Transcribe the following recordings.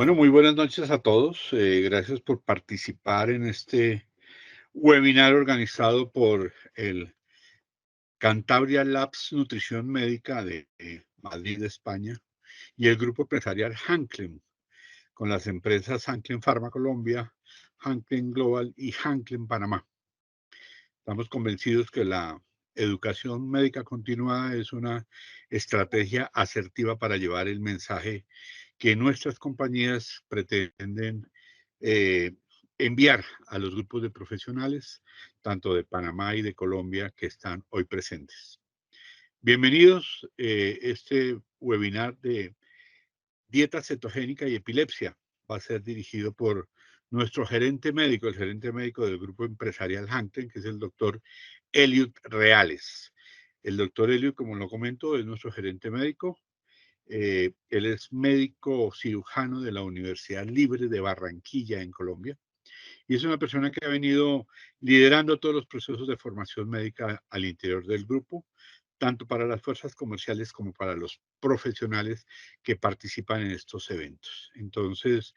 Bueno, muy buenas noches a todos. Gracias por participar en este webinar organizado por el Cantabria Labs Nutrición Médica de Madrid, España, y el grupo empresarial Hanklin, con las empresas Hanklin Pharma Colombia, Hanklin Global y Hanklin Panamá. Estamos convencidos que la educación médica continuada es una estrategia asertiva para llevar el mensaje que nuestras compañías pretenden eh, enviar a los grupos de profesionales, tanto de Panamá y de Colombia, que están hoy presentes. Bienvenidos a este webinar de dieta cetogénica y epilepsia. Va a ser dirigido por nuestro gerente médico, el gerente médico del grupo empresarial Hanklin, que es el doctor Eliud Reales. El doctor Eliud, como lo comento, es nuestro gerente médico. Él es médico cirujano de la Universidad Libre de Barranquilla, en Colombia, y es una persona que ha venido liderando todos los procesos de formación médica al interior del grupo, tanto para las fuerzas comerciales como para los profesionales que participan en estos eventos. Entonces,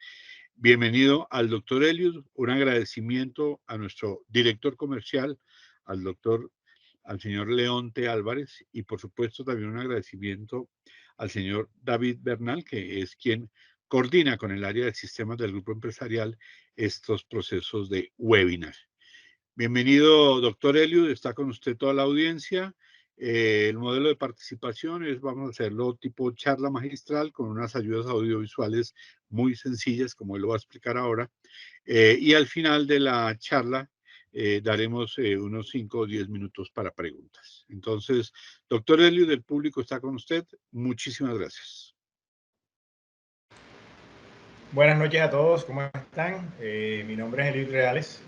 bienvenido al doctor Eliud, un agradecimiento a nuestro director comercial, al señor Leonte Álvarez, y por supuesto también un agradecimiento al señor David Bernal, que es quien coordina con el área de sistemas del grupo empresarial estos procesos de webinar. Bienvenido, doctor Eliud, está con usted toda la audiencia. El modelo de participación es, vamos a hacerlo tipo charla magistral con unas ayudas audiovisuales muy sencillas, como él lo va a explicar ahora. Y al final de la charla daremos unos 5 o 10 minutos para preguntas. Entonces, doctor Eliud, el público está con usted. Muchísimas gracias. Buenas noches a todos, ¿cómo están? Mi nombre es Eliud Reales,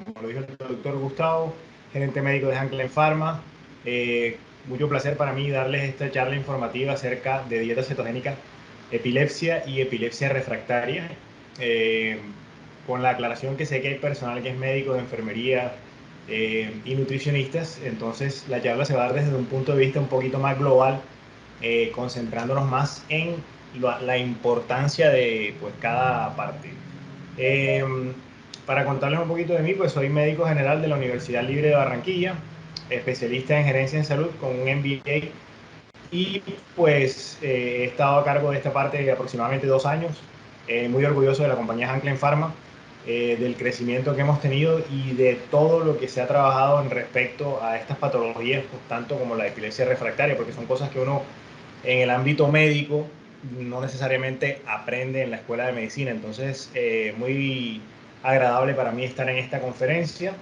como lo dijo el doctor Gustavo, gerente médico de Hanklin Pharma. Mucho placer para mí darles esta charla informativa acerca de dieta cetogénica, epilepsia y epilepsia refractaria. Con la aclaración que sé que hay personal que es médico de enfermería y nutricionistas, entonces la charla se va a dar desde un punto de vista un poquito más global, concentrándonos más en la importancia de pues, cada parte. Para contarles un poquito de mí, pues soy médico general de la Universidad Libre de Barranquilla, especialista en gerencia en salud con un MBA, y pues he estado a cargo de esta parte de aproximadamente 2 años, muy orgulloso de la compañía Hanklin Pharma, del crecimiento que hemos tenido y de todo lo que se ha trabajado en respecto a estas patologías, pues, tanto como la epilepsia refractaria, porque son cosas que uno en el ámbito médico no necesariamente aprende en la escuela de medicina. Entonces, muy agradable para mí estar en esta conferencia.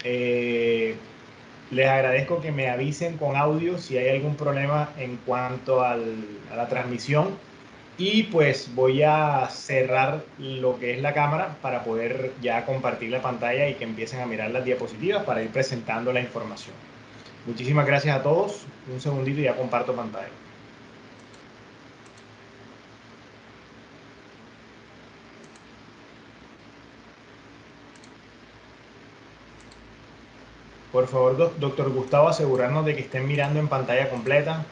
Les agradezco que me avisen con audio si hay algún problema en cuanto a la transmisión. Y pues voy a cerrar lo que es la cámara para poder ya compartir la pantalla y que empiecen a mirar las diapositivas para ir presentando la información. Muchísimas gracias a todos. Un segundito y ya comparto pantalla. Por favor, doctor Gustavo, asegurarnos de que estén mirando en pantalla completa.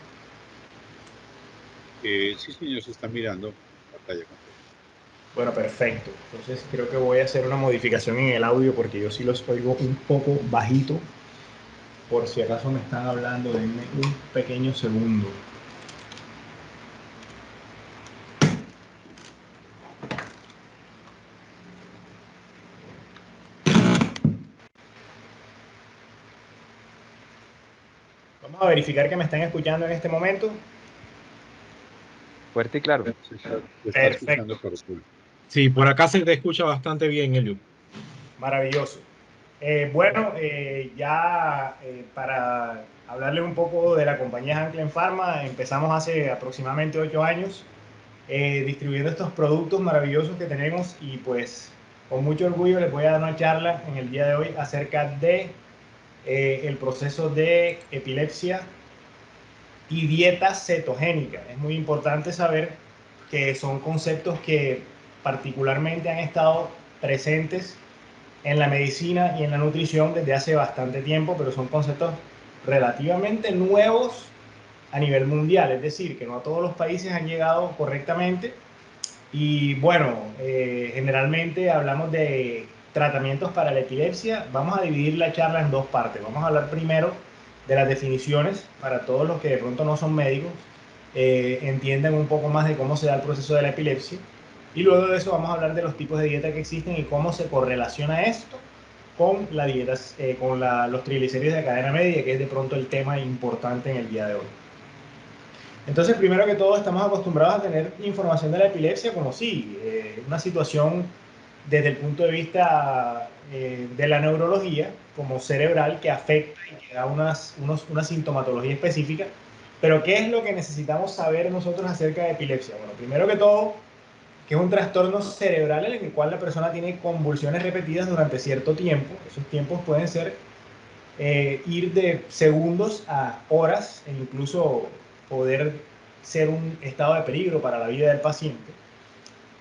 Sí, señor, se está mirando pantalla completa. Bueno, perfecto. Entonces creo que voy a hacer una modificación en el audio porque yo sí los oigo un poco bajito. Por si acaso me están hablando, denme un pequeño segundo. Vamos a verificar que me están escuchando en este momento. Fuerte y claro. Se está escuchando correcto. Sí, por acá se te escucha bastante bien, Eliud. Maravilloso. Bueno, para hablarles un poco de la compañía Hanklin Pharma, empezamos hace aproximadamente 8 años distribuyendo estos productos maravillosos que tenemos, y pues con mucho orgullo les voy a dar una charla en el día de hoy acerca de el proceso de epilepsia y dieta cetogénica. Es muy importante saber que son conceptos que particularmente han estado presentes en la medicina y en la nutrición desde hace bastante tiempo, pero son conceptos relativamente nuevos a nivel mundial, es decir, que no todos los países han llegado correctamente Y bueno, generalmente hablamos de tratamientos para la epilepsia. Vamos a dividir la charla en dos partes. Vamos a hablar primero de las definiciones para todos los que de pronto no son médicos, entiendan un poco más de cómo se da el proceso de la epilepsia. Y luego de eso vamos a hablar de los tipos de dieta que existen y cómo se correlaciona esto con la dieta, los triglicéridos de cadena media, que es de pronto el tema importante en el día de hoy. Entonces, primero que todo, estamos acostumbrados a tener información de la epilepsia como si una situación desde el punto de vista de la neurología, como cerebral, que afecta y que da una sintomatología específica. Pero, ¿qué es lo que necesitamos saber nosotros acerca de epilepsia? Bueno, primero que todo, que es un trastorno cerebral en el cual la persona tiene convulsiones repetidas durante cierto tiempo. Esos tiempos pueden ser ir de segundos a horas e incluso poder ser un estado de peligro para la vida del paciente.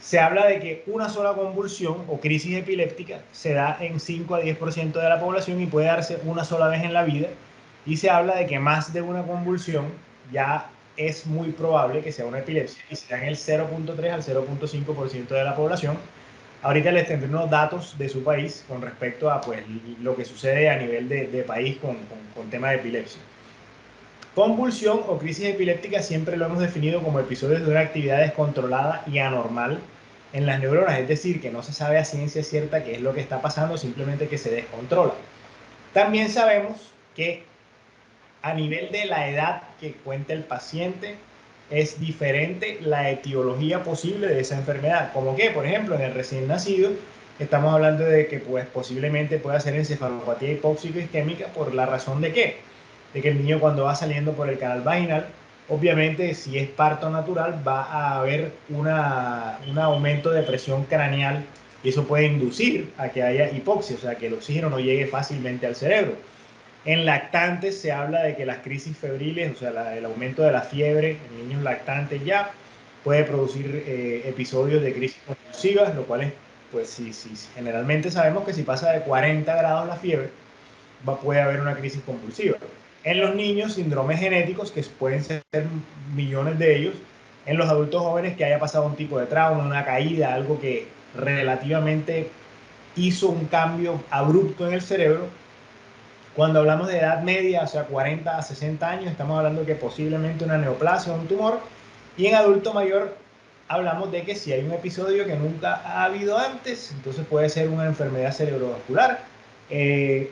Se habla de que una sola convulsión o crisis epiléptica se da en 5 a 10% de la población y puede darse una sola vez en la vida. Y se habla de que más de una convulsión ya es muy probable que sea una epilepsia y se da en el 0.3 al 0.5% de la población. Ahorita les tendré unos datos de su país con respecto a pues, lo que sucede a nivel de país con tema de epilepsia. Convulsión o crisis epiléptica siempre lo hemos definido como episodios de una actividad descontrolada y anormal en las neuronas, es decir, que no se sabe a ciencia cierta qué es lo que está pasando, simplemente que se descontrola. También sabemos que a nivel de la edad que cuenta el paciente, es diferente la etiología posible de esa enfermedad. Como que, por ejemplo, en el recién nacido, estamos hablando de que pues, posiblemente pueda ser encefalopatía hipóxico-isquémica por la razón de qué? De que el niño cuando va saliendo por el canal vaginal, obviamente si es parto natural va a haber un aumento de presión craneal y eso puede inducir a que haya hipoxia, o sea, que el oxígeno no llegue fácilmente al cerebro. En lactantes se habla de que las crisis febriles, o sea, el aumento de la fiebre en niños lactantes ya puede producir episodios de crisis convulsivas, lo cual es, pues, generalmente sabemos que si pasa de 40 grados la fiebre, puede haber una crisis convulsiva. En los niños, síndromes genéticos, que pueden ser millones de ellos. En los adultos jóvenes, que haya pasado un tipo de trauma, una caída, algo que relativamente hizo un cambio abrupto en el cerebro. Cuando hablamos de edad media, o sea, 40 a 60 años, estamos hablando que posiblemente una neoplasia o un tumor. Y en adulto mayor hablamos de que si hay un episodio que nunca ha habido antes, entonces puede ser una enfermedad cerebrovascular,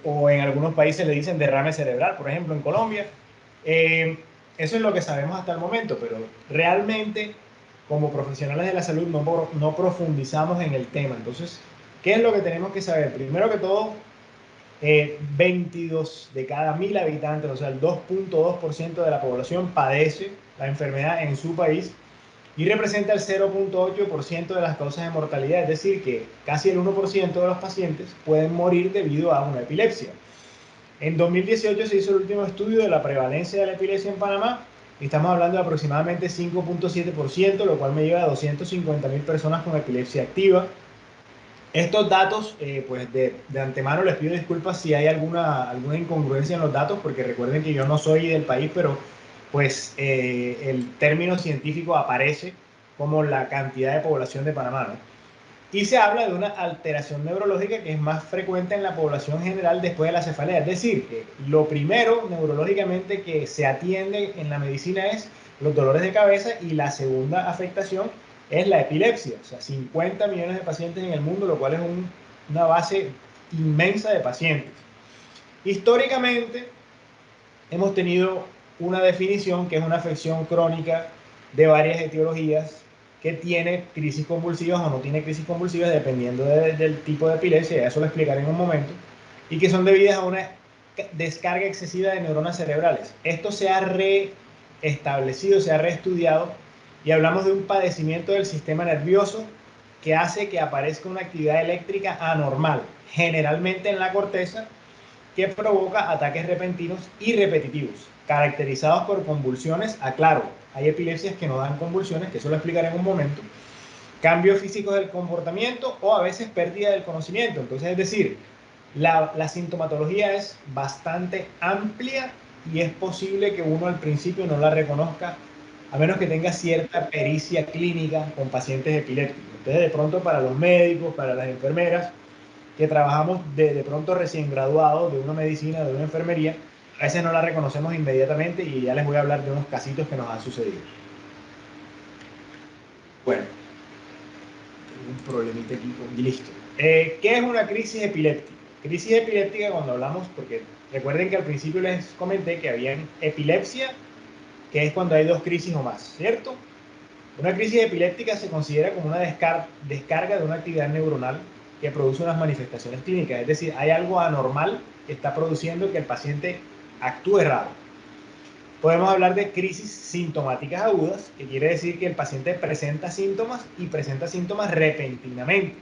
o en algunos países le dicen derrame cerebral, por ejemplo en Colombia. Eso es lo que sabemos hasta el momento, pero realmente como profesionales de la salud no profundizamos en el tema. Entonces, ¿qué es lo que tenemos que saber? Primero que todo, 22 de cada 1000 habitantes, o sea, el 2.2% de la población padece la enfermedad en su país y representa el 0.8% de las causas de mortalidad, es decir, que casi el 1% de los pacientes pueden morir debido a una epilepsia. En 2018 se hizo el último estudio de la prevalencia de la epilepsia en Panamá y estamos hablando de aproximadamente 5.7%, lo cual me lleva a 250.000 personas con epilepsia activa. Estos datos, pues de antemano les pido disculpas si hay alguna incongruencia en los datos, porque recuerden que yo no soy del país, pero pues el término científico aparece como la cantidad de población de Panamá, ¿no? Y se habla de una alteración neurológica que es más frecuente en la población general después de la cefalea. Es decir, que lo primero neurológicamente que se atiende en la medicina es los dolores de cabeza y la segunda afectación es la epilepsia. O sea, 50 millones de pacientes en el mundo, lo cual es una base inmensa de pacientes. Históricamente hemos tenido una definición que es una afección crónica de varias etiologías que tiene crisis convulsivas o no tiene crisis convulsivas dependiendo del tipo de epilepsia, eso lo explicaré en un momento, y que son debidas a una descarga excesiva de neuronas cerebrales. Esto se ha reestablecido, se ha reestudiado y hablamos de un padecimiento del sistema nervioso que hace que aparezca una actividad eléctrica anormal, generalmente en la corteza, que provoca ataques repentinos y repetitivos, caracterizados por convulsiones. Aclaro, hay epilepsias que no dan convulsiones, que eso lo explicaré en un momento. Cambios físicos del comportamiento o a veces pérdida del conocimiento. Entonces, es decir, la sintomatología es bastante amplia y es posible que uno al principio no la reconozca a menos que tenga cierta pericia clínica con pacientes epilépticos. Entonces, de pronto para los médicos, para las enfermeras, que trabajamos de pronto recién graduados de una medicina, de una enfermería, a veces no la reconocemos inmediatamente y ya les voy a hablar de unos casitos que nos han sucedido. Bueno, tengo un problemita aquí y listo. ¿Qué es una crisis epiléptica? Crisis epiléptica cuando hablamos, porque recuerden que al principio les comenté que había epilepsia, que es cuando hay dos crisis o más, ¿cierto? Una crisis epiléptica se considera como una descarga de una actividad neuronal que produce unas manifestaciones clínicas, es decir, hay algo anormal que está produciendo que el paciente actúe raro. Podemos hablar de crisis sintomáticas agudas, que quiere decir que el paciente presenta síntomas y presenta síntomas repentinamente.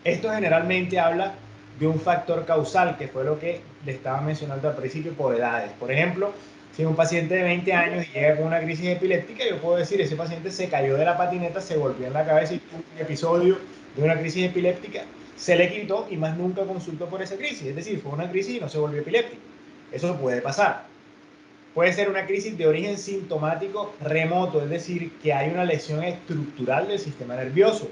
Esto generalmente habla de un factor causal, que fue lo que le estaba mencionando al principio por edades. Por ejemplo, si un paciente de 20 años llega con una crisis epiléptica, yo puedo decir, ese paciente se cayó de la patineta, se golpeó en la cabeza y tuvo un episodio de una crisis epiléptica, se le quitó y más nunca consultó por esa crisis. Es decir, fue una crisis y no se volvió epiléptico. Eso puede pasar. Puede ser una crisis de origen sintomático remoto, es decir, que hay una lesión estructural del sistema nervioso.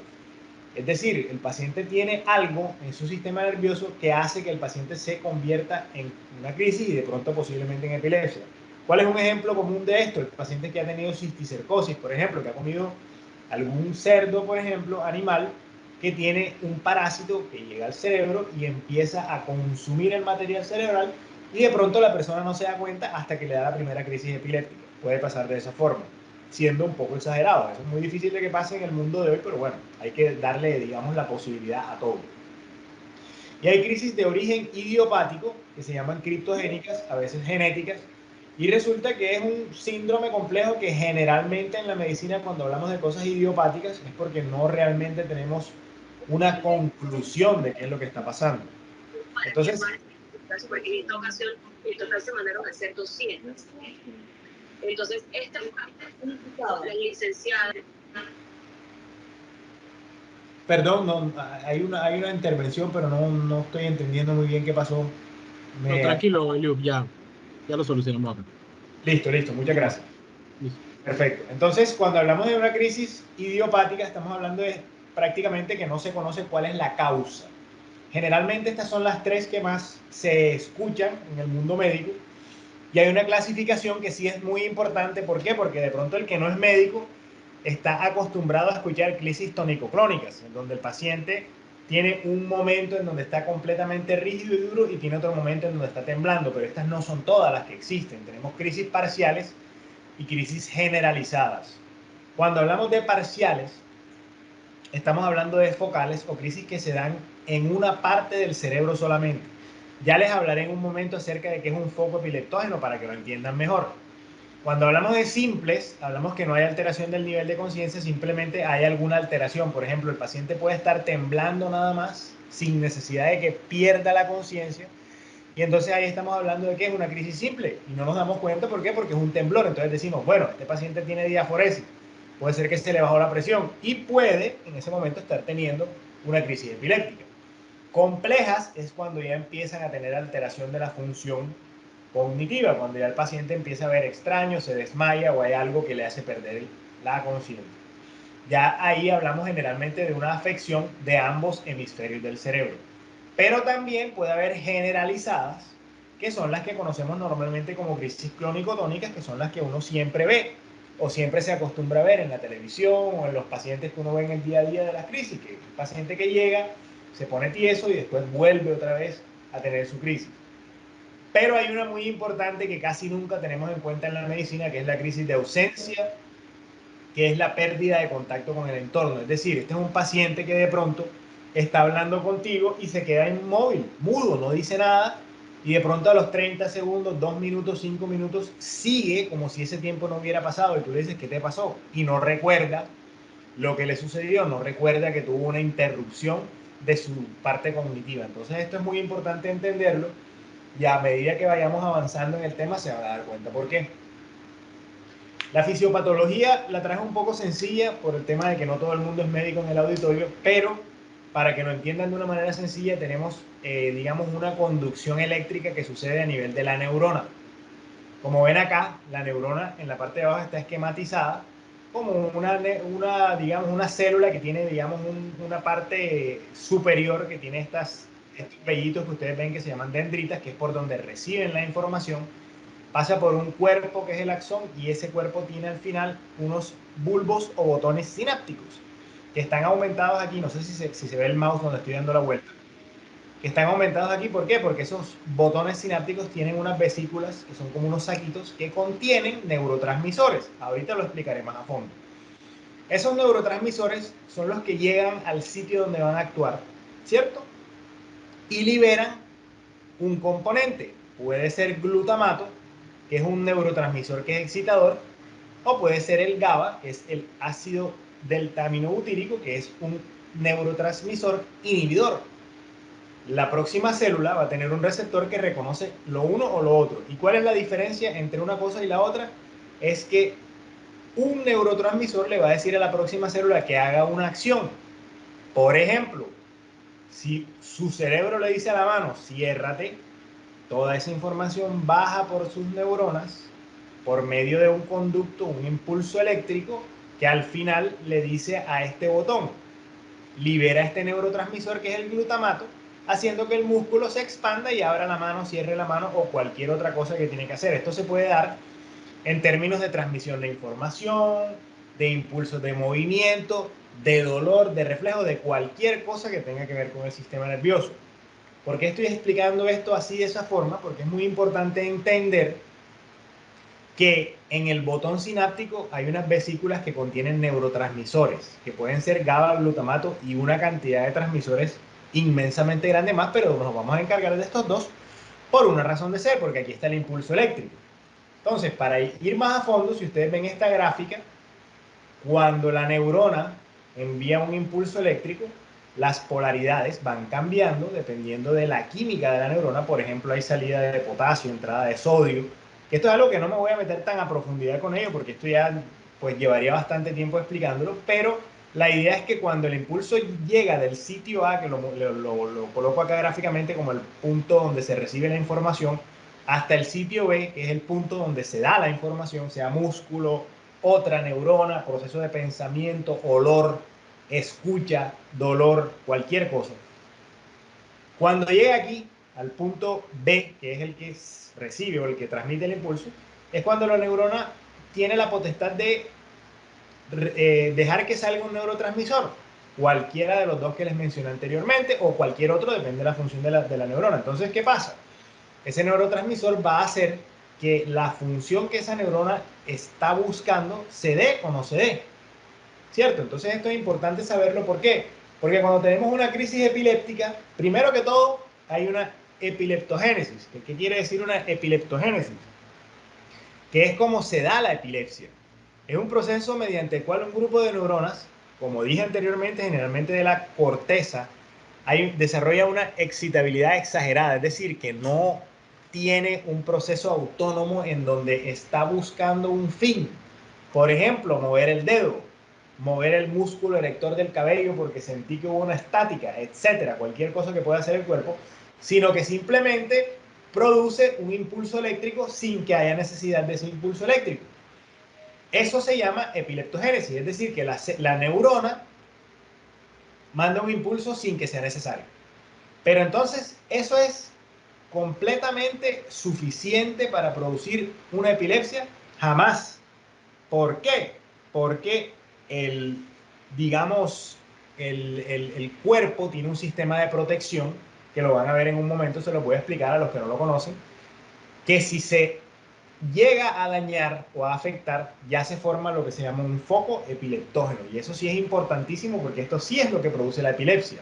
Es decir, el paciente tiene algo en su sistema nervioso que hace que el paciente se convierta en una crisis y de pronto posiblemente en epilepsia. ¿Cuál es un ejemplo común de esto? El paciente que ha tenido cisticercosis, por ejemplo, que ha comido algún cerdo, por ejemplo, animal, que tiene un parásito que llega al cerebro y empieza a consumir el material cerebral y de pronto la persona no se da cuenta hasta que le da la primera crisis epiléptica. Puede pasar de esa forma, siendo un poco exagerado. Eso es muy difícil de que pase en el mundo de hoy, pero bueno, hay que darle, digamos, la posibilidad a todo. Y hay crisis de origen idiopático, que se llaman criptogénicas, a veces genéticas, y resulta que es un síndrome complejo que generalmente en la medicina, cuando hablamos de cosas idiopáticas, es porque no realmente tenemos una conclusión de qué es lo que está pasando. Entonces, en esta ocasión se mandaron a hacer 200. Entonces, esta la licenciada. Perdón, no, hay una intervención, pero no estoy entendiendo muy bien qué pasó. No, tranquilo, Eliud, ya lo solucionamos acá. Listo, muchas gracias. Listo. Perfecto. Entonces, cuando hablamos de una crisis idiopática, estamos hablando de prácticamente que no se conoce cuál es la causa. Generalmente estas son las tres que más se escuchan en el mundo médico y hay una clasificación que sí es muy importante. ¿Por qué? Porque de pronto el que no es médico está acostumbrado a escuchar crisis tónico-clónicas, en donde el paciente tiene un momento en donde está completamente rígido y duro y tiene otro momento en donde está temblando, pero estas no son todas las que existen. Tenemos crisis parciales y crisis generalizadas. Cuando hablamos de parciales, estamos hablando de focales o crisis que se dan en una parte del cerebro solamente. Ya les hablaré en un momento acerca de qué es un foco epileptógeno para que lo entiendan mejor. Cuando hablamos de simples, hablamos que no hay alteración del nivel de conciencia, simplemente hay alguna alteración. Por ejemplo, el paciente puede estar temblando nada más, sin necesidad de que pierda la conciencia. Y entonces ahí estamos hablando de que es una crisis simple y no nos damos cuenta. ¿Por qué? Porque es un temblor. Entonces decimos, bueno, este paciente tiene diaforesis, puede ser que se le bajó la presión y puede en ese momento estar teniendo una crisis epiléptica. Complejas es cuando ya empiezan a tener alteración de la función cognitiva, cuando ya el paciente empieza a ver extraño, se desmaya o hay algo que le hace perder la conciencia. Ya ahí hablamos generalmente de una afección de ambos hemisferios del cerebro. Pero también puede haber generalizadas, que son las que conocemos normalmente como crisis clónico-tónicas, que son las que uno siempre ve o siempre se acostumbra a ver en la televisión o en los pacientes que uno ve en el día a día de las crisis, que es un paciente que llega, se pone tieso y después vuelve otra vez a tener su crisis. Pero hay una muy importante que casi nunca tenemos en cuenta en la medicina, que es la crisis de ausencia, que es la pérdida de contacto con el entorno. Es decir, este es un paciente que de pronto está hablando contigo y se queda inmóvil, mudo, no dice nada, y de pronto a los 30 segundos, 2 minutos, 5 minutos, sigue como si ese tiempo no hubiera pasado y tú le dices, ¿qué te pasó? Y no recuerda lo que le sucedió, no recuerda que tuvo una interrupción de su parte cognitiva. Entonces esto es muy importante entenderlo y a medida que vayamos avanzando en el tema se va a dar cuenta por qué. La fisiopatología la traje un poco sencilla por el tema de que no todo el mundo es médico en el auditorio, pero para que lo entiendan de una manera sencilla tenemos, digamos, una conducción eléctrica que sucede a nivel de la neurona. Como ven acá, la neurona en la parte de abajo está esquematizada como digamos, una célula que tiene, digamos, una parte superior que tiene estos vellitos que ustedes ven que se llaman dendritas, que es por donde reciben la información. Pasa por un cuerpo que es el axón y ese cuerpo tiene al final unos bulbos o botones sinápticos que están aumentados aquí. No sé si se ve el mouse donde estoy dando la vuelta. Que están aumentados aquí, ¿por qué? Porque esos botones sinápticos tienen unas vesículas que son como unos saquitos que contienen neurotransmisores. Ahorita lo explicaré más a fondo. Esos neurotransmisores son los que llegan al sitio donde van a actuar, ¿cierto? Y liberan un componente. Puede ser glutamato, que es un neurotransmisor que es excitador, o puede ser el GABA, que es el ácido delta-aminobutírico, que es un neurotransmisor inhibidor. La próxima célula va a tener un receptor que reconoce lo uno o lo otro. ¿Y cuál es la diferencia entre una cosa y la otra? Es que un neurotransmisor le va a decir a la próxima célula que haga una acción. Por ejemplo, si su cerebro le dice a la mano, ciérrate, toda esa información baja por sus neuronas por medio de un conducto, un impulso eléctrico que al final le dice a este botón, libera este neurotransmisor que es el glutamato, haciendo que el músculo se expanda y abra la mano, cierre la mano o cualquier otra cosa que tiene que hacer. Esto se puede dar en términos de transmisión de información, de impulsos de movimiento, de dolor, de reflejo, de cualquier cosa que tenga que ver con el sistema nervioso. ¿Por qué estoy explicando esto así de esa forma? Porque es muy importante entender que en el botón sináptico hay unas vesículas que contienen neurotransmisores, que pueden ser GABA, glutamato y una cantidad de transmisores inmensamente grande más, pero nos vamos a encargar de estos dos por una razón de ser, porque aquí está el impulso eléctrico. Entonces, para ir más a fondo, si ustedes ven esta gráfica, cuando la neurona envía un impulso eléctrico, las polaridades van cambiando dependiendo de la química de la neurona. Por ejemplo, hay salida de potasio, entrada de sodio. Esto es algo que no me voy a meter tan a profundidad con ello porque esto ya pues llevaría bastante tiempo explicándolo, pero la idea es que cuando el impulso llega del sitio A, que lo coloco acá gráficamente como el punto donde se recibe la información, hasta el sitio B, que es el punto donde se da la información, sea músculo, otra neurona, proceso de pensamiento, olor, escucha, dolor, cualquier cosa. Cuando llega aquí al punto B, que es el que recibe o el que transmite el impulso, es cuando la neurona tiene la potestad de dejar que salga un neurotransmisor, cualquiera de los dos que les mencioné anteriormente o cualquier otro, depende de la función de la neurona. Entonces, ¿qué pasa? Ese neurotransmisor va a hacer que la función que esa neurona está buscando se dé o no se dé, ¿cierto? Entonces esto es importante saberlo. ¿Por qué? Porque cuando tenemos una crisis epiléptica, primero que todo hay una epileptogénesis. ¿Qué quiere decir una epileptogénesis? Que es como se da la epilepsia. Es un proceso mediante el cual un grupo de neuronas, como dije anteriormente, generalmente de la corteza, desarrolla una excitabilidad exagerada, es decir, que no tiene un proceso autónomo en donde está buscando un fin. Por ejemplo, mover el dedo, mover el músculo erector del cabello porque sentí que hubo una estática, etcétera, cualquier cosa que pueda hacer el cuerpo, sino que simplemente produce un impulso eléctrico sin que haya necesidad de ese impulso eléctrico. Eso se llama epileptogénesis, es decir, que la neurona manda un impulso sin que sea necesario. Pero entonces, eso es completamente suficiente para producir una epilepsia, jamás. ¿Por qué? Porque digamos, el cuerpo tiene un sistema de protección, que lo van a ver en un momento, se lo voy a explicar a los que no lo conocen, que si se llega a dañar o a afectar, ya se forma lo que se llama un foco epileptógeno. Y eso sí es importantísimo porque esto sí es lo que produce la epilepsia.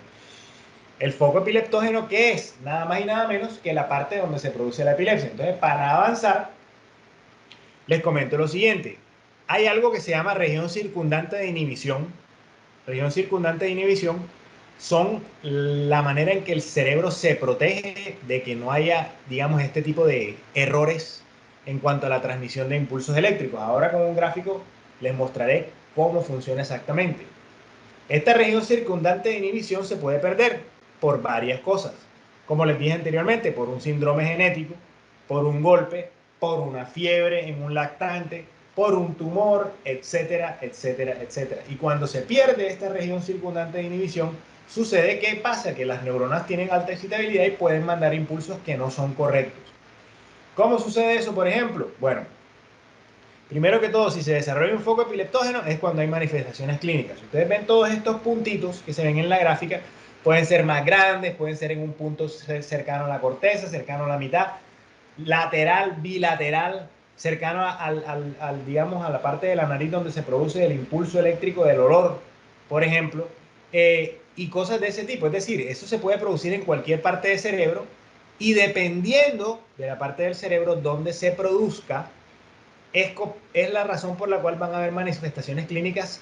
El foco epileptógeno, ¿qué es? Nada más y nada menos que la parte donde se produce la epilepsia. Entonces, para avanzar, les comento lo siguiente. Hay algo que se llama región circundante de inhibición. Región circundante de inhibición son la manera en que el cerebro se protege de que no haya, digamos, este tipo de errores en cuanto a la transmisión de impulsos eléctricos. Ahora con un gráfico les mostraré cómo funciona exactamente. Esta región circundante de inhibición se puede perder por varias cosas. Como les dije anteriormente, por un síndrome genético, por un golpe, por una fiebre en un lactante, por un tumor, etcétera, etcétera, etcétera. Y cuando se pierde esta región circundante de inhibición, sucede que pasa que las neuronas tienen alta excitabilidad y pueden mandar impulsos que no son correctos. ¿Cómo sucede eso, por ejemplo? Bueno, primero que todo, si se desarrolla un foco epileptógeno es cuando hay manifestaciones clínicas. Ustedes ven todos estos puntitos que se ven en la gráfica, pueden ser más grandes, pueden ser en un punto cercano a la corteza, cercano a la mitad, lateral, bilateral, cercano digamos, a la parte de la nariz donde se produce el impulso eléctrico del olor, por ejemplo, y cosas de ese tipo. Es decir, eso se puede producir en cualquier parte del cerebro y dependiendo de la parte del cerebro donde se produzca, es la razón por la cual van a haber manifestaciones clínicas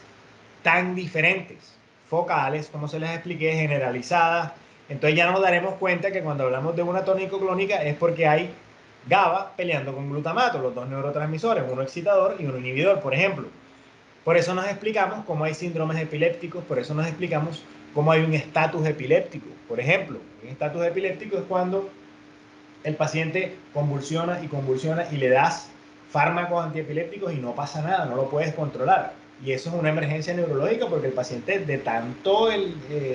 tan diferentes, focales, como se les expliqué, generalizadas. Entonces ya nos daremos cuenta que cuando hablamos de una tónico-clónica es porque hay GABA peleando con glutamato, los dos neurotransmisores, uno excitador y uno inhibidor, por ejemplo. Por eso nos explicamos cómo hay síndromes epilépticos, por eso nos explicamos cómo hay un estatus epiléptico. Por ejemplo, un estatus epiléptico es cuando el paciente convulsiona y convulsiona y le das fármacos antiepilépticos y no pasa nada, no lo puedes controlar. Y eso es una emergencia neurológica porque el paciente de tanto,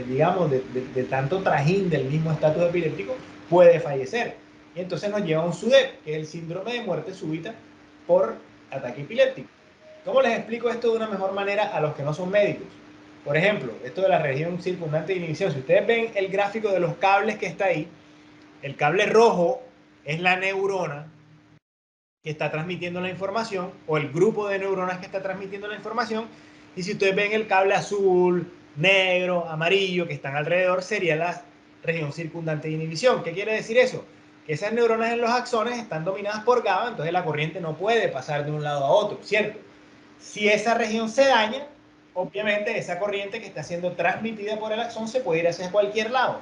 digamos, de tanto trajín del mismo estatus epiléptico puede fallecer. Y entonces nos lleva a un SUDEP, que es el síndrome de muerte súbita por ataque epiléptico. ¿Cómo les explico esto de una mejor manera a los que no son médicos? Por ejemplo, esto de la región circundante de inhibición. Si ustedes ven el gráfico de los cables que está ahí, el cable rojo es la neurona que está transmitiendo la información o el grupo de neuronas que está transmitiendo la información. Y si ustedes ven el cable azul, negro, amarillo que están alrededor, sería la región circundante de inhibición. ¿Qué quiere decir eso? Que esas neuronas en los axones están dominadas por GABA, entonces la corriente no puede pasar de un lado a otro, ¿cierto? Si esa región se daña, obviamente esa corriente que está siendo transmitida por el axón se puede ir hacia cualquier lado.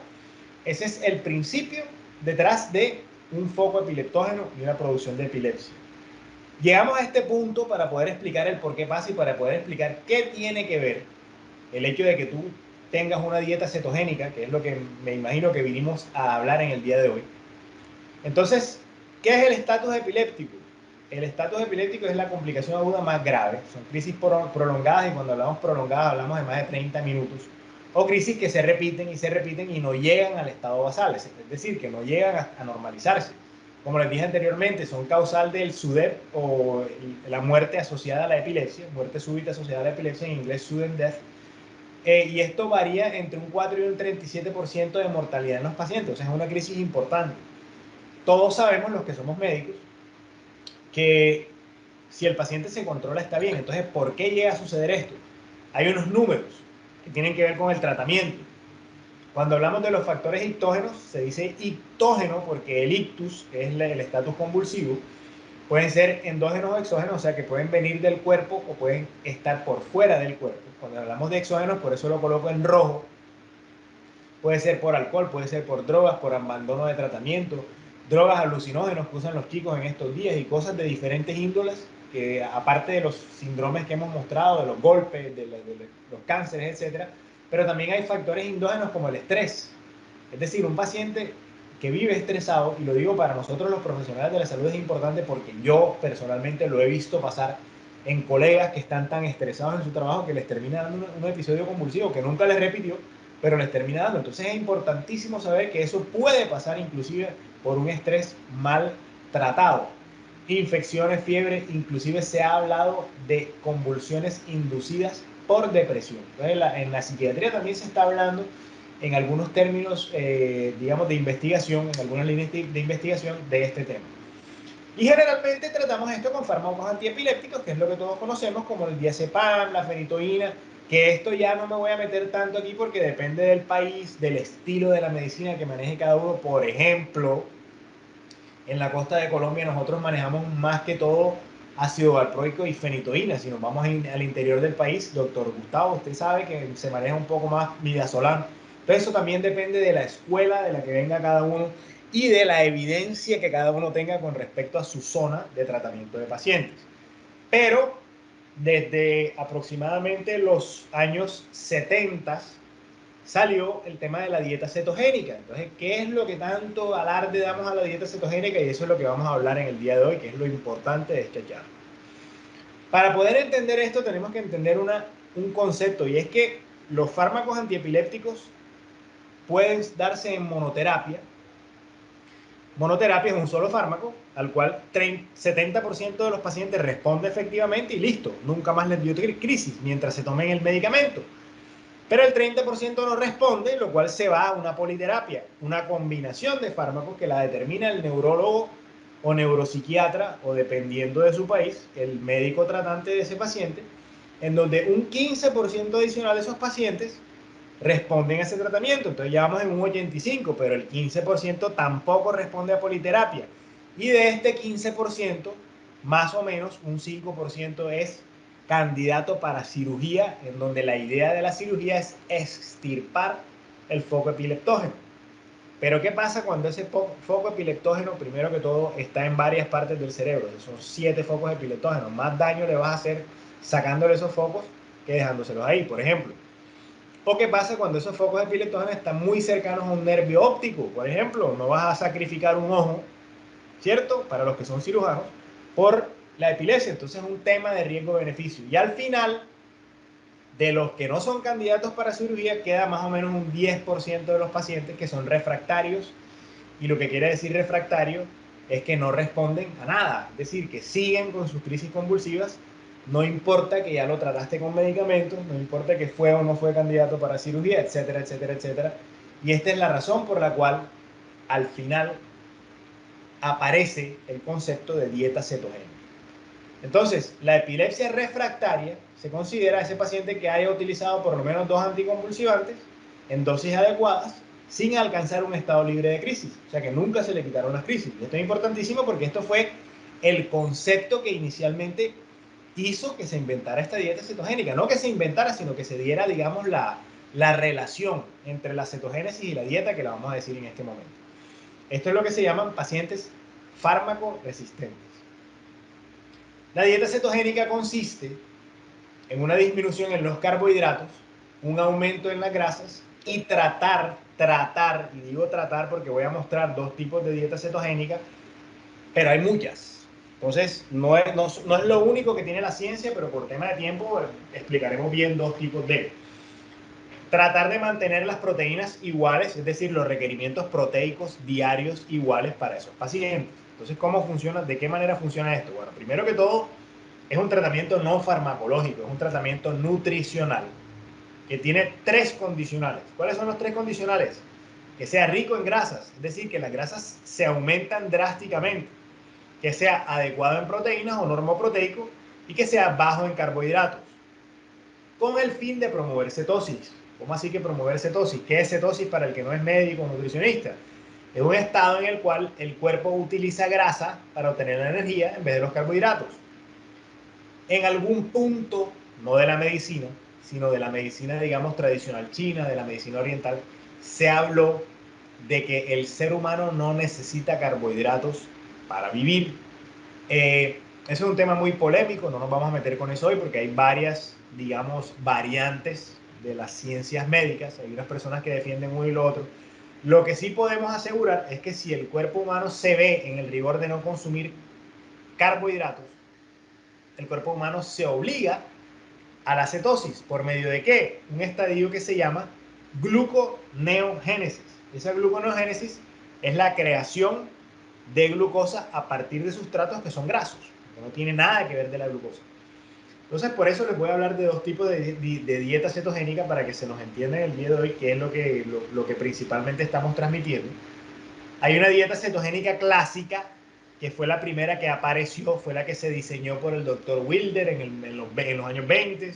Ese es el principio detrás de un foco epileptógeno y una producción de epilepsia. Llegamos a este punto para poder explicar el por qué pasa y para poder explicar qué tiene que ver el hecho de que tú tengas una dieta cetogénica, que es lo que me imagino que vinimos a hablar en el día de hoy. Entonces, ¿qué es el estatus epiléptico? El estatus epiléptico es la complicación aguda más grave. Son crisis prolongadas y cuando hablamos prolongadas hablamos de más de 30 minutos. O crisis que se repiten y no llegan al estado basal, es decir, que no llegan a normalizarse. Como les dije anteriormente, son causal del SUDEP o la muerte asociada a la epilepsia, muerte súbita asociada a la epilepsia, en inglés sudden death. Y esto varía entre un 4 y un 37% de mortalidad en los pacientes, o sea, es una crisis importante. Todos sabemos, los que somos médicos, que si el paciente se controla está bien. Entonces, ¿por qué llega a suceder esto? Hay unos números que tienen que ver con el tratamiento. Cuando hablamos de los factores ictógenos, se dice ictógeno porque el ictus, que es el estatus convulsivo, pueden ser endógenos o exógenos, o sea que pueden venir del cuerpo o pueden estar por fuera del cuerpo. Cuando hablamos de exógenos, por eso lo coloco en rojo. Puede ser por alcohol, puede ser por drogas, por abandono de tratamiento, drogas alucinógenos que usan los chicos en estos días y cosas de diferentes índoles, que aparte de los síndromes que hemos mostrado, de los golpes, de los cánceres, etc. Pero también hay factores endógenos como el estrés. Es decir, un paciente que vive estresado, y lo digo para nosotros los profesionales de la salud es importante porque yo personalmente lo he visto pasar en colegas que están tan estresados en su trabajo que les termina dando un episodio convulsivo que nunca les repitió, pero les termina dando. Entonces es importantísimo saber que eso puede pasar inclusive por un estrés mal tratado. Infecciones, fiebre, inclusive se ha hablado de convulsiones inducidas por depresión. Entonces en la psiquiatría también se está hablando en algunos términos, digamos, de investigación, en algunas líneas de investigación de este tema. Y generalmente tratamos esto con fármacos antiepilépticos, que es lo que todos conocemos, como el diazepam, la fenitoína, que esto ya no me voy a meter tanto aquí porque depende del país, del estilo de la medicina que maneje cada uno. Por ejemplo, en la costa de Colombia nosotros manejamos más que todo ácido valproico y fenitoína. Si nos vamos al interior del país, doctor Gustavo, usted sabe que se maneja un poco más midazolam. Pero eso también depende de la escuela de la que venga cada uno y de la evidencia que cada uno tenga con respecto a su zona de tratamiento de pacientes. Pero desde aproximadamente los años 70 salió el tema de la dieta cetogénica. Entonces, ¿qué es lo que tanto alarde damos a la dieta cetogénica? Y eso es lo que vamos a hablar en el día de hoy, que es lo importante de esta charla. Para poder entender esto tenemos que entender un concepto, y es que los fármacos antiepilépticos pueden darse en monoterapia. Monoterapia es un solo fármaco al cual 70% de los pacientes responde efectivamente y listo, nunca más les dio crisis mientras se tomen el medicamento. Pero el 30% no responde, lo cual se va a una politerapia, una combinación de fármacos que la determina el neurólogo o neuropsiquiatra, o dependiendo de su país, el médico tratante de ese paciente, en donde un 15% adicional de esos pacientes responden a ese tratamiento. Entonces ya vamos en un 85%, pero el 15% tampoco responde a politerapia. Y de este 15%, más o menos un 5% es candidato para cirugía, en donde la idea de la cirugía es extirpar el foco epileptógeno. Pero ¿qué pasa cuando ese foco epileptógeno, primero que todo, está en varias partes del cerebro? Son 7 focos epileptógenos. Más daño le vas a hacer sacándole esos focos que dejándoselos ahí, por ejemplo. ¿O qué pasa cuando esos focos epileptógenos están muy cercanos a un nervio óptico? Por ejemplo, no vas a sacrificar un ojo, ¿cierto? Para los que son cirujanos, por la epilepsia. Entonces es un tema de riesgo-beneficio. Y al final, de los que no son candidatos para cirugía, queda más o menos un 10% de los pacientes que son refractarios. Y lo que quiere decir refractario es que no responden a nada. Es decir, que siguen con sus crisis convulsivas. No importa que ya lo trataste con medicamentos, no importa que fue o no fue candidato para cirugía, etcétera, etcétera, etcétera. Y esta es la razón por la cual al final aparece el concepto de dieta cetogénica. Entonces, la epilepsia refractaria se considera ese paciente que haya utilizado por lo menos 2 anticonvulsivantes en dosis adecuadas sin alcanzar un estado libre de crisis. O sea, que nunca se le quitaron las crisis. Y esto es importantísimo porque esto fue el concepto que inicialmente hizo que se inventara esta dieta cetogénica. No que se inventara, sino que se diera, digamos, la relación entre la cetogénesis y la dieta, que la vamos a decir en este momento. Esto es lo que se llaman pacientes fármaco resistentes. La dieta cetogénica consiste en una disminución en los carbohidratos, un aumento en las grasas y tratar, y digo tratar porque voy a mostrar 2 tipos de dieta cetogénica, pero hay muchas. Entonces, no es lo único que tiene la ciencia, pero por tema de tiempo explicaremos bien 2 tipos de. Tratar de mantener las proteínas iguales, es decir, los requerimientos proteicos diarios iguales para esos pacientes. Entonces, ¿cómo funciona? ¿De qué manera funciona esto? Bueno, primero que todo, es un tratamiento no farmacológico, es un tratamiento nutricional que tiene 3 condicionales. ¿Cuáles son los 3 condicionales? Que sea rico en grasas, es decir, que las grasas se aumentan drásticamente, que sea adecuado en proteínas o normoproteico y que sea bajo en carbohidratos, con el fin de promover cetosis. ¿Cómo así que promover cetosis? ¿Qué es cetosis para el que no es médico o nutricionista? Es un estado en el cual el cuerpo utiliza grasa para obtener la energía en vez de los carbohidratos. En algún punto, no de la medicina, sino de la medicina, digamos, tradicional china, de la medicina oriental, se habló de que el ser humano no necesita carbohidratos para vivir. Eso es un tema muy polémico, no nos vamos a meter con eso hoy porque hay varias, digamos, variantes de las ciencias médicas. Hay unas personas que defienden uno y lo otro. Lo que sí podemos asegurar es que si el cuerpo humano se ve en el rigor de no consumir carbohidratos, el cuerpo humano se obliga a la cetosis. ¿Por medio de qué? Un estadio que se llama gluconeogénesis. Esa gluconeogénesis es la creación de glucosa a partir de sustratos que son grasos, que no tiene nada que ver de la glucosa. Entonces, por eso les voy a hablar de 2 tipos de dieta cetogénica para que se nos entienda en el día de hoy qué es lo que principalmente estamos transmitiendo. Hay una dieta cetogénica clásica, que fue la primera que apareció, fue la que se diseñó por el Dr. Wilder en los años 20,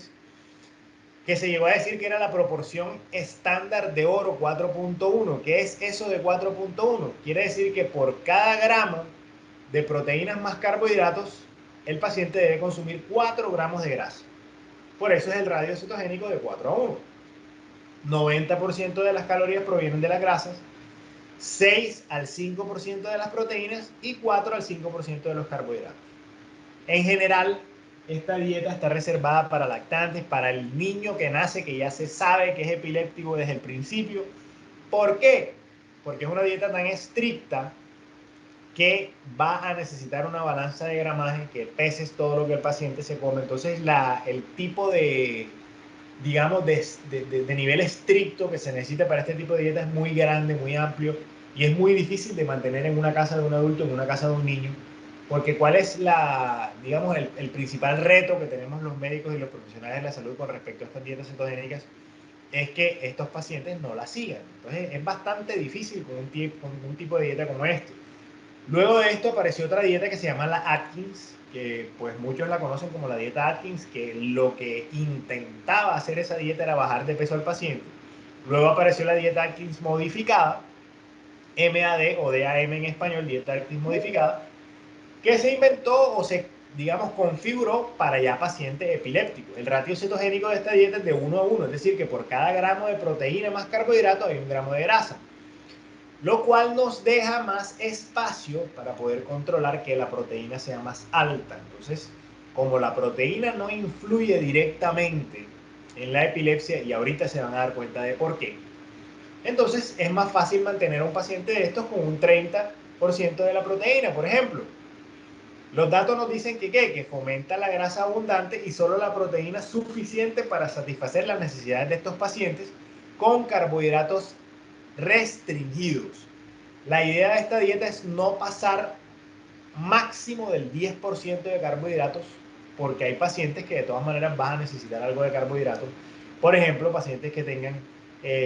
que se llegó a decir que era la proporción estándar de oro 4.1. ¿Qué es eso de 4.1? Quiere decir que por cada gramo de proteínas más carbohidratos, el paciente debe consumir 4 gramos de grasa. Por eso es el radio cetogénico de 4:1. 90% de las calorías provienen de las grasas, 6 al 5% de las proteínas y 4 al 5% de los carbohidratos. En general, esta dieta está reservada para lactantes, para el niño que nace, que ya se sabe que es epiléptico desde el principio. ¿Por qué? Porque es una dieta tan estricta que va a necesitar una balanza de gramaje, que peses todo lo que el paciente se come. Entonces, el tipo de, digamos, de nivel estricto que se necesita para este tipo de dieta es muy grande, muy amplio, y es muy difícil de mantener en una casa de un adulto, en una casa de un niño, porque ¿cuál es digamos, el principal reto que tenemos los médicos y los profesionales de la salud con respecto a estas dietas cetogénicas? Es que estos pacientes no la sigan. Entonces es bastante difícil con un tipo de dieta como este. Luego de esto apareció otra dieta que se llama la Atkins, que pues muchos la conocen como la dieta Atkins, que lo que intentaba hacer esa dieta era bajar de peso al paciente. Luego apareció la dieta Atkins modificada, MAD o DAM en español, dieta Atkins modificada, que se inventó o se, digamos, configuró para ya pacientes epilépticos. El ratio cetogénico de esta dieta es de 1 a 1, es decir, que por cada gramo de proteína más carbohidrato hay un gramo de grasa, lo cual nos deja más espacio para poder controlar que la proteína sea más alta. Entonces, como la proteína no influye directamente en la epilepsia, y ahorita se van a dar cuenta de por qué, entonces es más fácil mantener a un paciente de estos con un 30% de la proteína, por ejemplo. Los datos nos dicen que fomenta la grasa abundante y solo la proteína suficiente para satisfacer las necesidades de estos pacientes con carbohidratos restringidos. La idea de esta dieta es no pasar máximo del 10% de carbohidratos, porque hay pacientes que de todas maneras van a necesitar algo de carbohidratos. Por ejemplo, pacientes que tengan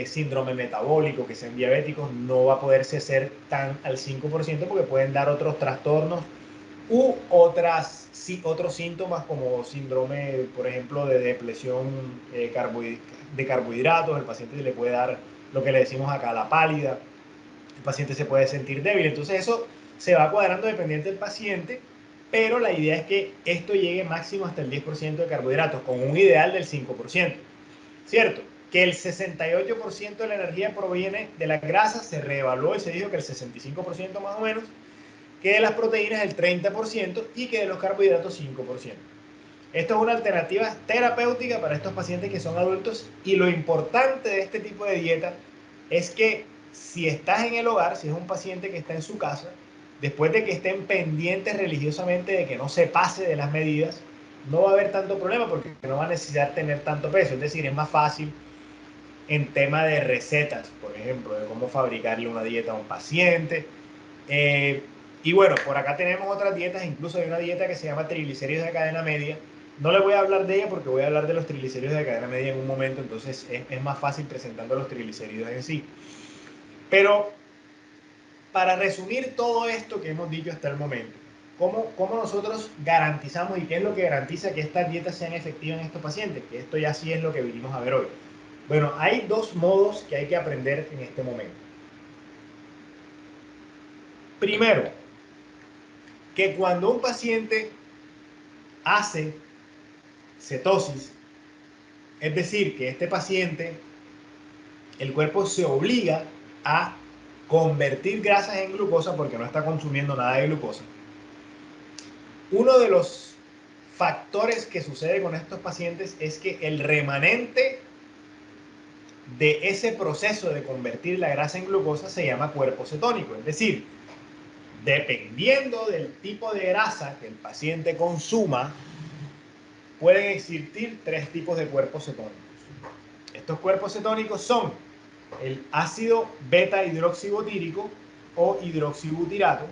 síndrome metabólico, que sean diabéticos, no va a poderse hacer tan al 5% porque pueden dar otros trastornos u otros síntomas como síndrome, por ejemplo, de depresión de carbohidratos. El paciente le puede dar lo que le decimos acá, la pálida. El paciente se puede sentir débil. Entonces eso se va cuadrando dependiente del paciente, pero la idea es que esto llegue máximo hasta el 10% de carbohidratos, con un ideal del 5%. ¿Cierto? Que el 68% de la energía proviene de la grasa, se reevaluó y se dijo que el 65% más o menos, que de las proteínas el 30% y que de los carbohidratos 5%. Esto es una alternativa terapéutica para estos pacientes que son adultos, y lo importante de este tipo de dieta es que si estás en el hogar, si es un paciente que está en su casa, después de que estén pendientes religiosamente de que no se pase de las medidas, no va a haber tanto problema porque no va a necesitar tener tanto peso. Es decir, es más fácil en tema de recetas, por ejemplo, de cómo fabricarle una dieta a un paciente. Y bueno, por acá tenemos otras dietas, incluso hay una dieta que se llama triglicéridos de cadena media. No le voy a hablar de ella porque voy a hablar de los triglicéridos de cadena media en un momento, entonces es más fácil presentando los triglicéridos en sí. Pero para resumir todo esto que hemos dicho hasta el momento, ¿cómo nosotros garantizamos y qué es lo que garantiza que estas dietas sean efectivas en estos pacientes? Que esto ya sí es lo que vinimos a ver hoy. Bueno, hay dos modos que hay que aprender en este momento. Primero, que cuando un paciente hace cetosis, es decir, que este paciente, el cuerpo se obliga a convertir grasas en glucosa porque no está consumiendo nada de glucosa. Uno de los factores que sucede con estos pacientes es que el remanente de ese proceso de convertir la grasa en glucosa se llama cuerpo cetónico. Es decir, dependiendo del tipo de grasa que el paciente consuma, pueden existir tres tipos de cuerpos cetónicos. Estos cuerpos cetónicos son el ácido beta-hidroxibutírico o hidroxibutirato,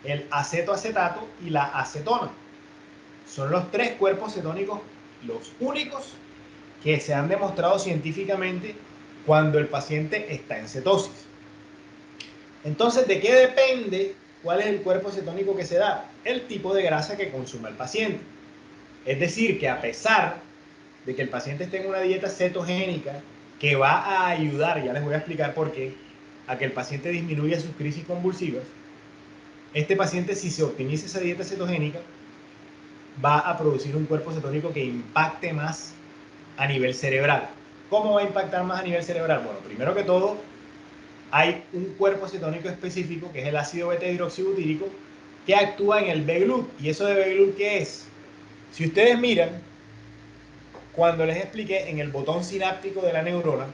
el acetoacetato y la acetona. Son los tres cuerpos cetónicos los únicos que se han demostrado científicamente cuando el paciente está en cetosis. Entonces, ¿de qué depende cuál es el cuerpo cetónico que se da? El tipo de grasa que consuma el paciente. Es decir, que a pesar de que el paciente esté en una dieta cetogénica que va a ayudar, ya les voy a explicar por qué, a que el paciente disminuya sus crisis convulsivas, este paciente, si se optimiza esa dieta cetogénica, va a producir un cuerpo cetónico que impacte más a nivel cerebral. ¿Cómo va a impactar más a nivel cerebral? Bueno, primero que todo, hay un cuerpo cetónico específico que es el ácido beta-hidroxibutírico que actúa en el B-GLUT. ¿Y eso de B-GLUT qué es? Si ustedes miran, cuando les expliqué en el botón sináptico de la neurona,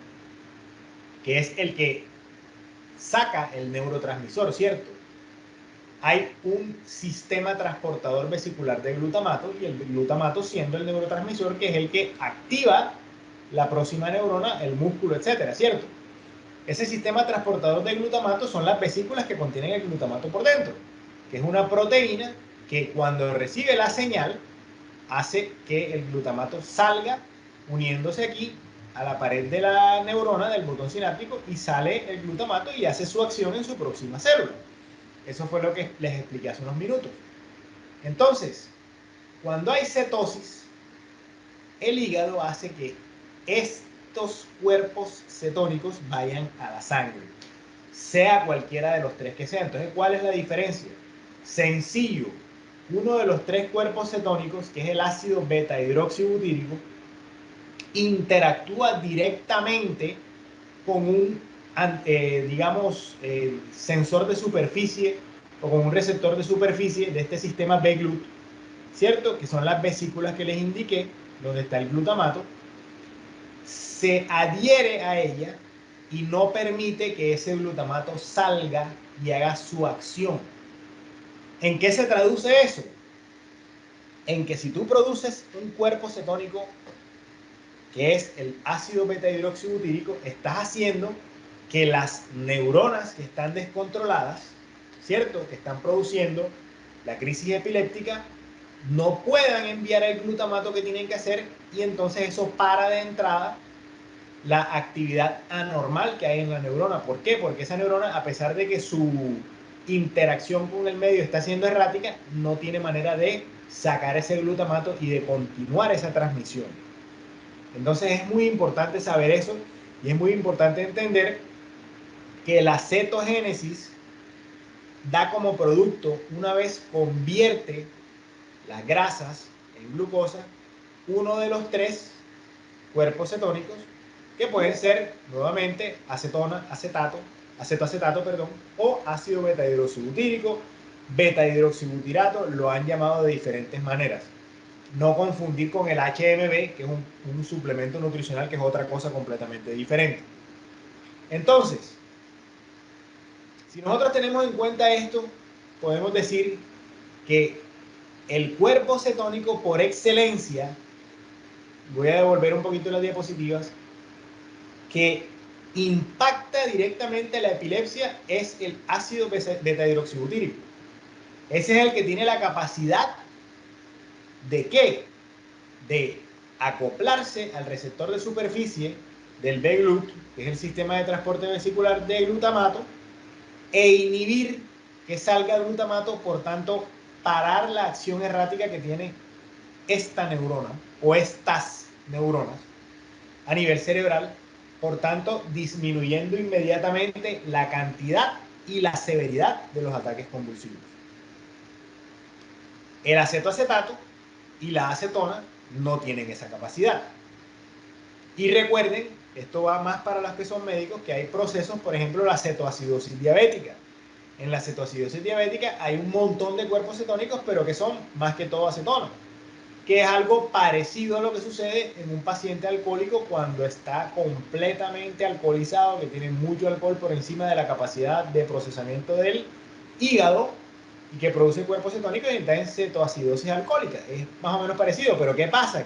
que es el que saca el neurotransmisor, ¿cierto? Hay un sistema transportador vesicular de glutamato, y el glutamato siendo el neurotransmisor que es el que activa la próxima neurona, el músculo, etcétera, ¿cierto? Ese sistema transportador de glutamato son las vesículas que contienen el glutamato por dentro, que es una proteína que cuando recibe la señal hace que el glutamato salga uniéndose aquí a la pared de la neurona del botón sináptico, y sale el glutamato y hace su acción en su próxima célula. Eso fue lo que les expliqué hace unos minutos. Entonces, cuando hay cetosis, el hígado hace que estos cuerpos cetónicos vayan a la sangre, sea cualquiera de los tres que sea. Entonces, ¿cuál es la diferencia? Sencillo. Uno de los tres cuerpos cetónicos, que es el ácido beta-hidroxibutírico, interactúa directamente con un, digamos, sensor de superficie o con un receptor de superficie de este sistema B-GLUT, ¿cierto? Que son las vesículas que les indiqué, donde está el glutamato. Se adhiere a ella y no permite que ese glutamato salga y haga su acción. ¿En qué se traduce eso? En que si tú produces un cuerpo cetónico que es el ácido beta-hidroxibutírico, estás haciendo que las neuronas que están descontroladas, ¿cierto?, que están produciendo la crisis epiléptica, no puedan enviar el glutamato que tienen que hacer, y entonces eso para de entrada la actividad anormal que hay en la neurona. ¿Por qué? Porque esa neurona, a pesar de que su interacción con el medio está siendo errática, no tiene manera de sacar ese glutamato y de continuar esa transmisión. Entonces es muy importante saber eso, y es muy importante entender que la cetogénesis da como producto, una vez convierte las grasas en glucosa, uno de los tres cuerpos cetónicos, que pueden ser nuevamente acetona, acetoacetato, perdón, o ácido beta-hidroxibutírico, beta-hidroxibutirato, lo han llamado de diferentes maneras. No confundir con el HMB, que es un suplemento nutricional, que es otra cosa completamente diferente. Entonces, si nosotros tenemos en cuenta esto, podemos decir que el cuerpo cetónico por excelencia, voy a devolver un poquito las diapositivas, que impacta directamente la epilepsia, es el ácido beta-hidroxibutírico. Ese es el que tiene la capacidad de ¿qué? De acoplarse al receptor de superficie del B-GLUT, que es el sistema de transporte vesicular de glutamato, e inhibir que salga el glutamato, por tanto, parar la acción errática que tiene esta neurona o estas neuronas a nivel cerebral, por tanto, disminuyendo inmediatamente la cantidad y la severidad de los ataques convulsivos. El acetoacetato y la acetona no tienen esa capacidad. Y recuerden, esto va más para los que son médicos, que hay procesos, por ejemplo, la cetoacidosis diabética. En la cetoacidosis diabética hay un montón de cuerpos cetónicos, pero que son más que todo acetona, que es algo parecido a lo que sucede en un paciente alcohólico cuando está completamente alcoholizado, que tiene mucho alcohol por encima de la capacidad de procesamiento del hígado, y que produce cuerpos cetónicos y está en cetoacidosis alcohólica. Es más o menos parecido, pero ¿qué pasa?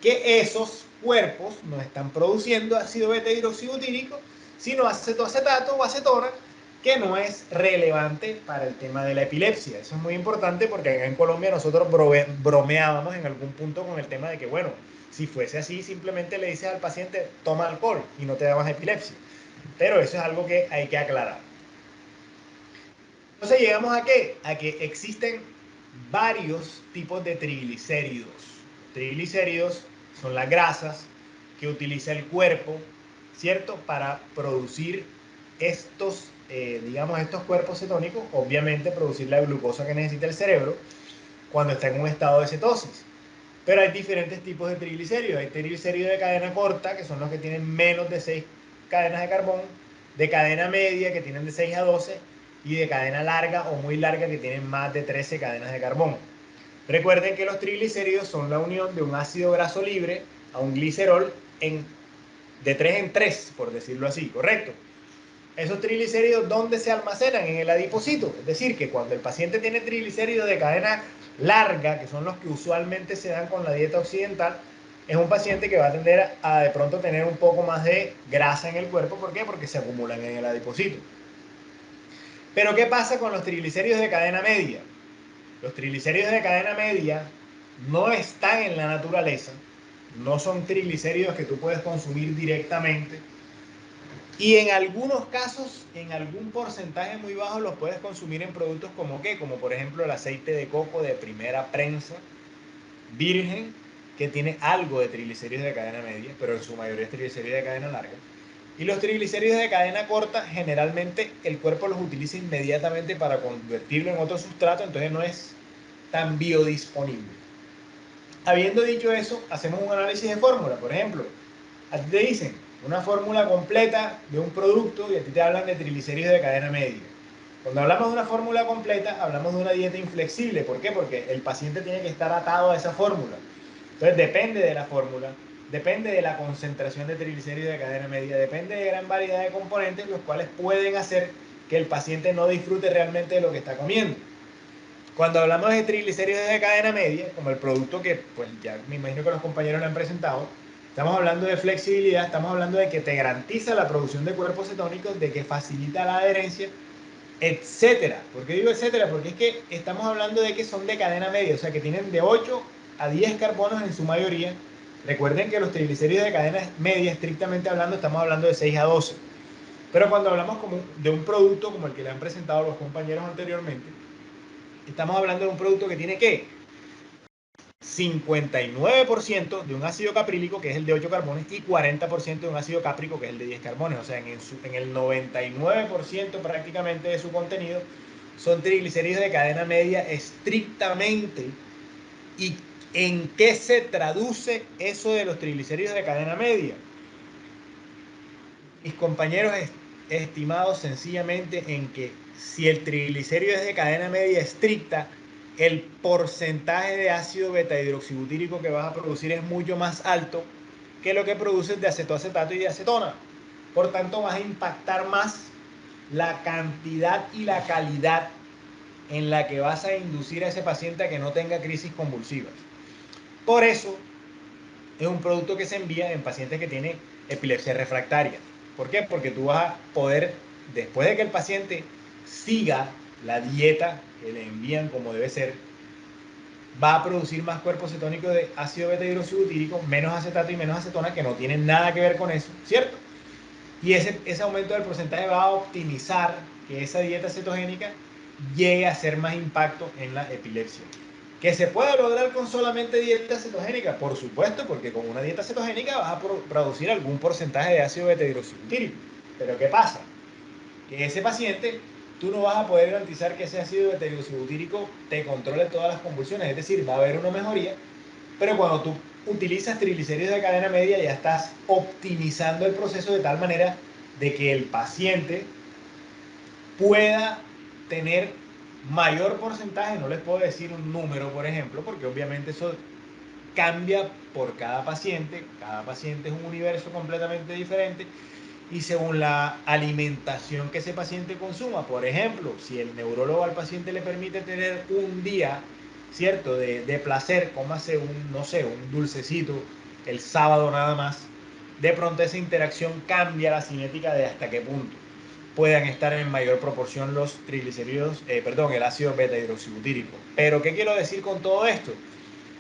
Que esos cuerpos no están produciendo ácido beta-hidroxibutírico, sino acetoacetato o acetona, que no es relevante para el tema de la epilepsia. Eso es muy importante, porque acá en Colombia nosotros bromeábamos en algún punto con el tema de que, bueno, si fuese así, simplemente le dices al paciente, toma alcohol y no te da más epilepsia. Pero eso es algo que hay que aclarar. Entonces llegamos a ¿qué? A que existen varios tipos de triglicéridos. Triglicéridos son las grasas que utiliza el cuerpo, ¿cierto?, para producir estos, digamos, estos cuerpos cetónicos, obviamente producir la glucosa que necesita el cerebro cuando está en un estado de cetosis. Pero hay diferentes tipos de triglicéridos. Hay triglicéridos de cadena corta, que son los que tienen menos de 6 cadenas de carbón, de cadena media, que tienen de 6 a 12, y de cadena larga o muy larga, que tienen más de 13 cadenas de carbón. Recuerden que los triglicéridos son la unión de un ácido graso libre a un glicerol de 3 en 3, por decirlo así, ¿correcto? Esos triglicéridos, ¿dónde se almacenan? En el adipocito. Es decir, que cuando el paciente tiene triglicéridos de cadena larga, que son los que usualmente se dan con la dieta occidental, es un paciente que va a tender a de pronto tener un poco más de grasa en el cuerpo. ¿Por qué? Porque se acumulan en el adipocito. Pero ¿qué pasa con los triglicéridos de cadena media? Los triglicéridos de cadena media no están en la naturaleza, no son triglicéridos que tú puedes consumir directamente, y en algunos casos, en algún porcentaje muy bajo, los puedes consumir en productos como ¿qué? Como por ejemplo el aceite de coco de primera prensa, virgen, que tiene algo de triglicéridos de cadena media, pero en su mayoría es triglicéridos de cadena larga. Y los triglicéridos de cadena corta, generalmente el cuerpo los utiliza inmediatamente para convertirlo en otro sustrato, entonces no es tan biodisponible. Habiendo dicho eso, hacemos un análisis de fórmula. Por ejemplo, a ti te dicen una fórmula completa de un producto y a ti te hablan de triglicéridos de cadena media. Cuando hablamos de una fórmula completa, hablamos de una dieta inflexible. ¿Por qué? Porque el paciente tiene que estar atado a esa fórmula. Entonces depende de la fórmula, depende de la concentración de triglicéridos de cadena media, depende de gran variedad de componentes, los cuales pueden hacer que el paciente no disfrute realmente de lo que está comiendo. Cuando hablamos de triglicéridos de cadena media, como el producto que pues ya me imagino que los compañeros lo han presentado, estamos hablando de flexibilidad, estamos hablando de que te garantiza la producción de cuerpos cetónicos, de que facilita la adherencia, etcétera. ¿Por qué digo etcétera? Porque es que estamos hablando de que son de cadena media, o sea que tienen de 8 a 10 carbonos en su mayoría. Recuerden que los triglicéridos de cadena media, estrictamente hablando, estamos hablando de 6 a 12. Pero cuando hablamos de un producto como el que le han presentado los compañeros anteriormente, estamos hablando de un producto que tiene ¿qué? 59% de un ácido caprílico, que es el de 8 carbones, y 40% de un ácido cáprico, que es el de 10 carbones. O sea, en el 99% prácticamente de su contenido son triglicéridos de cadena media estrictamente. ¿Y en qué se traduce eso de los triglicéridos de cadena media? Mis compañeros estimados, sencillamente en que si el triglicérido es de cadena media estricta, el porcentaje de ácido beta-hidroxibutírico que vas a producir es mucho más alto que lo que produces de acetoacetato y de acetona. Por tanto, vas a impactar más la cantidad y la calidad en la que vas a inducir a ese paciente a que no tenga crisis convulsivas. Por eso, es un producto que se envía en pacientes que tienen epilepsia refractaria. ¿Por qué? Porque tú vas a poder, después de que el paciente siga la dieta que le envían como debe ser, va a producir más cuerpos cetónicos de ácido beta-hidroxibutírico, menos acetato y menos acetona, que no tienen nada que ver con eso, ¿cierto? Y ese aumento del porcentaje va a optimizar que esa dieta cetogénica llegue a hacer más impacto en la epilepsia. ¿Que se puede lograr con solamente dieta cetogénica? Por supuesto, porque con una dieta cetogénica vas a producir algún porcentaje de ácido beta-hidroxibutírico. Pero ¿qué pasa? Que ese paciente, tú no vas a poder garantizar que ese ácido beta-hidroxibutírico te controle todas las convulsiones. Es decir, va a haber una mejoría, pero cuando tú utilizas triglicéridos de cadena media ya estás optimizando el proceso de tal manera de que el paciente pueda tener mayor porcentaje. No les puedo decir un número, por ejemplo, porque obviamente eso cambia por cada paciente es un universo completamente diferente, y según la alimentación que ese paciente consuma. Por ejemplo, si el neurólogo al paciente le permite tener un día, ¿cierto?, de placer, cómase no sé, un dulcecito el sábado nada más, de pronto esa interacción cambia la cinética de hasta qué punto puedan estar en mayor proporción los triglicéridos, el ácido beta-hidroxibutírico. Pero ¿qué quiero decir con todo esto?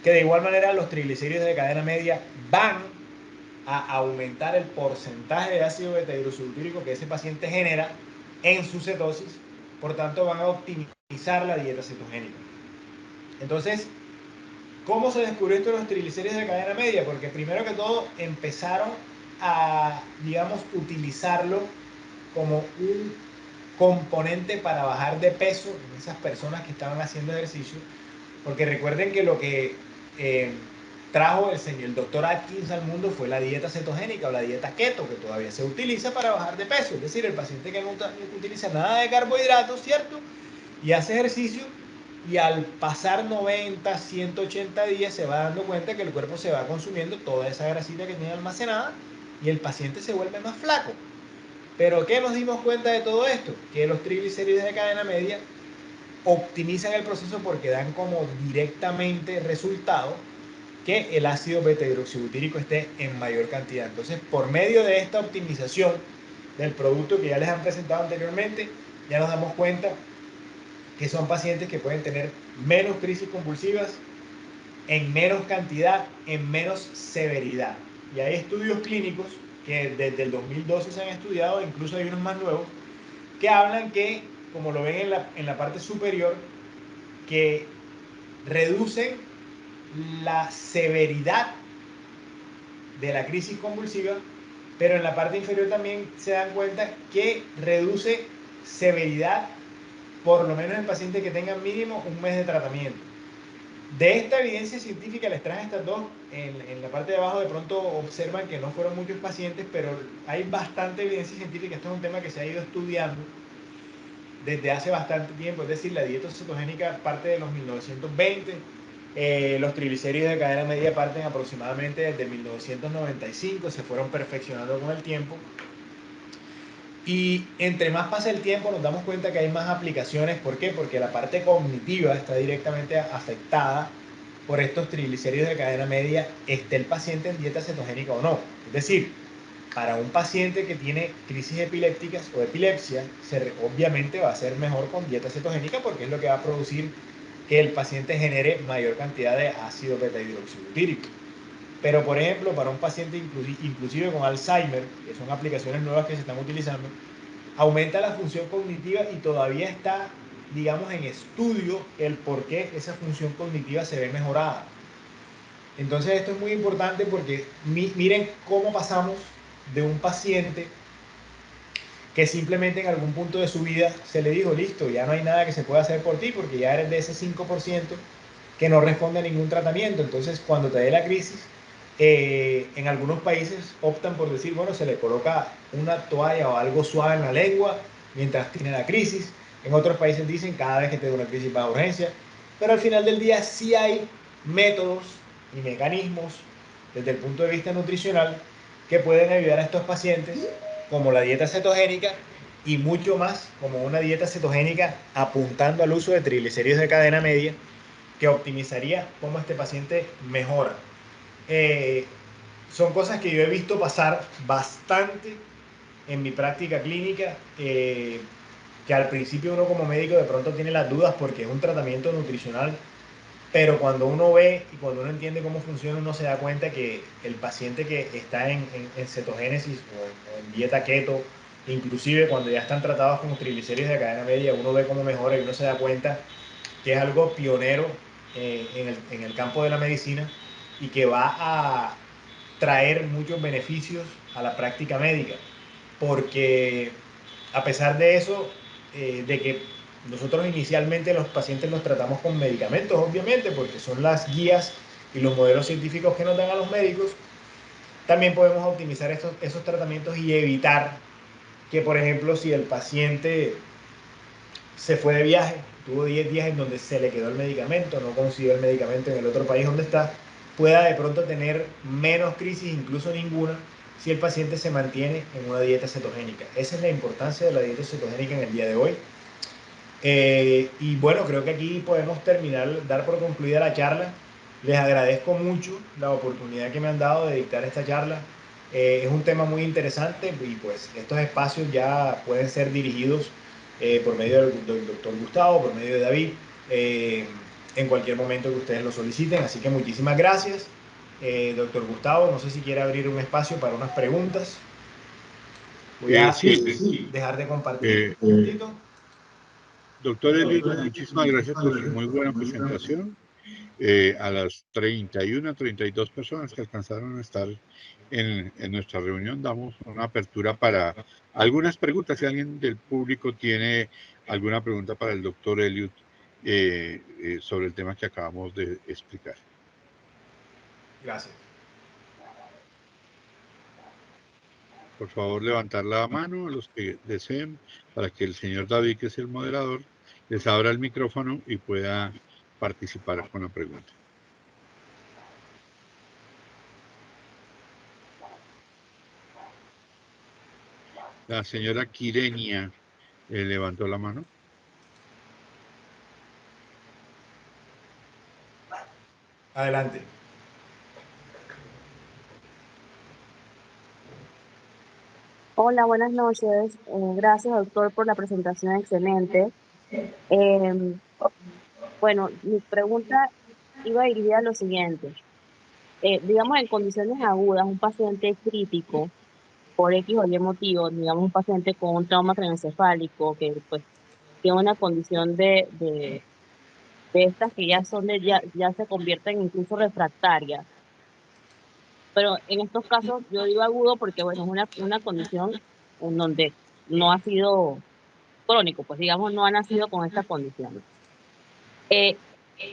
Que de igual manera los triglicéridos de cadena media van a aumentar el porcentaje de ácido beta-hidroxibutírico que ese paciente genera en su cetosis, por tanto van a optimizar la dieta cetogénica. Entonces, ¿cómo se descubrió esto de los triglicéridos de cadena media? Porque primero que todo empezaron a, digamos, utilizarlo como un componente para bajar de peso en esas personas que estaban haciendo ejercicio, porque recuerden que lo que trajo el doctor Atkins al mundo fue la dieta cetogénica o la dieta keto, que todavía se utiliza para bajar de peso. Es decir, el paciente que no utiliza nada de carbohidratos, ¿cierto?, y hace ejercicio, y al pasar 90, 180 días se va dando cuenta que el cuerpo se va consumiendo toda esa grasita que tiene almacenada y el paciente se vuelve más flaco. Pero ¿qué nos dimos cuenta de todo esto? Que los triglicéridos de cadena media optimizan el proceso porque dan como directamente resultado que el ácido beta hidroxibutírico esté en mayor cantidad. Entonces, por medio de esta optimización del producto que ya les han presentado anteriormente, ya nos damos cuenta que son pacientes que pueden tener menos crisis convulsivas, en menos cantidad, en menos severidad. Y hay estudios clínicos que desde el 2012 se han estudiado, incluso hay unos más nuevos, que hablan que, como lo ven en la parte superior, que reducen la severidad de la crisis convulsiva, pero en la parte inferior también se dan cuenta que reduce severidad, por lo menos en pacientes que tengan mínimo un mes de tratamiento. De esta evidencia científica les traje estas dos. En la parte de abajo de pronto observan que no fueron muchos pacientes, pero hay bastante evidencia científica. Esto es un tema que se ha ido estudiando desde hace bastante tiempo, es decir, la dieta cetogénica parte de los 1920, los triglicéridos de cadena media parten aproximadamente desde 1995, se fueron perfeccionando con el tiempo. Y entre más pasa el tiempo nos damos cuenta que hay más aplicaciones. ¿Por qué? Porque la parte cognitiva está directamente afectada por estos triglicéridos de cadena media, esté el paciente en dieta cetogénica o no. Es decir, para un paciente que tiene crisis epilépticas o epilepsia, obviamente va a ser mejor con dieta cetogénica porque es lo que va a producir que el paciente genere mayor cantidad de ácido beta hidroxibutírico. Pero, por ejemplo, para un paciente inclusive con Alzheimer, que son aplicaciones nuevas que se están utilizando, aumenta la función cognitiva y todavía está, digamos, en estudio el por qué esa función cognitiva se ve mejorada. Entonces esto es muy importante porque miren cómo pasamos de un paciente que simplemente en algún punto de su vida se le dijo, listo, ya no hay nada que se pueda hacer por ti porque ya eres de ese 5% que no responde a ningún tratamiento. Entonces cuando te dé la crisis, en algunos países optan por decir, bueno, se le coloca una toalla o algo suave en la lengua mientras tiene la crisis. En otros países dicen, cada vez que te da una crisis va a urgencia. Pero al final del día sí hay métodos y mecanismos desde el punto de vista nutricional que pueden ayudar a estos pacientes, como la dieta cetogénica y mucho más, como una dieta cetogénica apuntando al uso de triglicéridos de cadena media, que optimizaría cómo este paciente mejora. Son cosas que yo he visto pasar bastante en mi práctica clínica, que al principio uno como médico de pronto tiene las dudas porque es un tratamiento nutricional, pero cuando uno ve y cuando uno entiende cómo funciona, uno se da cuenta que el paciente que está en cetogénesis o en dieta keto, inclusive cuando ya están tratados con triglicéridos de cadena media, uno ve cómo mejora y uno se da cuenta que es algo pionero en el campo de la medicina y que va a traer muchos beneficios a la práctica médica, porque a pesar de eso, de que nosotros inicialmente los pacientes los tratamos con medicamentos, obviamente, porque son las guías y los modelos científicos que nos dan a los médicos, también podemos optimizar esos tratamientos y evitar que, por ejemplo, si el paciente se fue de viaje, tuvo 10 días en donde se le quedó el medicamento, no consiguió el medicamento en el otro país donde está, pueda de pronto tener menos crisis, incluso ninguna, si el paciente se mantiene en una dieta cetogénica. Esa es la importancia de la dieta cetogénica en el día de hoy. Y bueno, creo que aquí podemos terminar, dar por concluida la charla. Les agradezco mucho la oportunidad que me han dado de dictar esta charla. Es un tema muy interesante y pues estos espacios ya pueden ser dirigidos por medio del doctor Gustavo, por medio de David, en cualquier momento que ustedes lo soliciten. Así que muchísimas gracias. Doctor Gustavo, no sé si quiere abrir un espacio para unas preguntas. Voy a dejar de compartir un momentito. Doctor Eliud, muchísimas gracias por su muy buena presentación. A las 31, 32 personas que alcanzaron a estar en nuestra reunión, damos una apertura para algunas preguntas. Si alguien del público tiene alguna pregunta para el doctor Eliud sobre el tema que acabamos de explicar. Gracias. Por favor, levantar la mano a los que deseen para que el señor David, que es el moderador, les abra el micrófono y pueda participar con la pregunta. La señora Quirenia levantó la mano. Adelante. Hola, buenas noches. Gracias, doctor, por la presentación excelente. Bueno, mi pregunta iba dirigida a lo siguiente. Digamos, en condiciones agudas, un paciente crítico, por X o Y motivo, digamos, un paciente con un trauma craneoencefálico, que pues tiene una condición de estas que ya son ya se convierten incluso refractarias. Pero en estos casos yo digo agudo porque, bueno, es una condición en donde no ha sido crónico, pues digamos, no ha nacido con esta condición.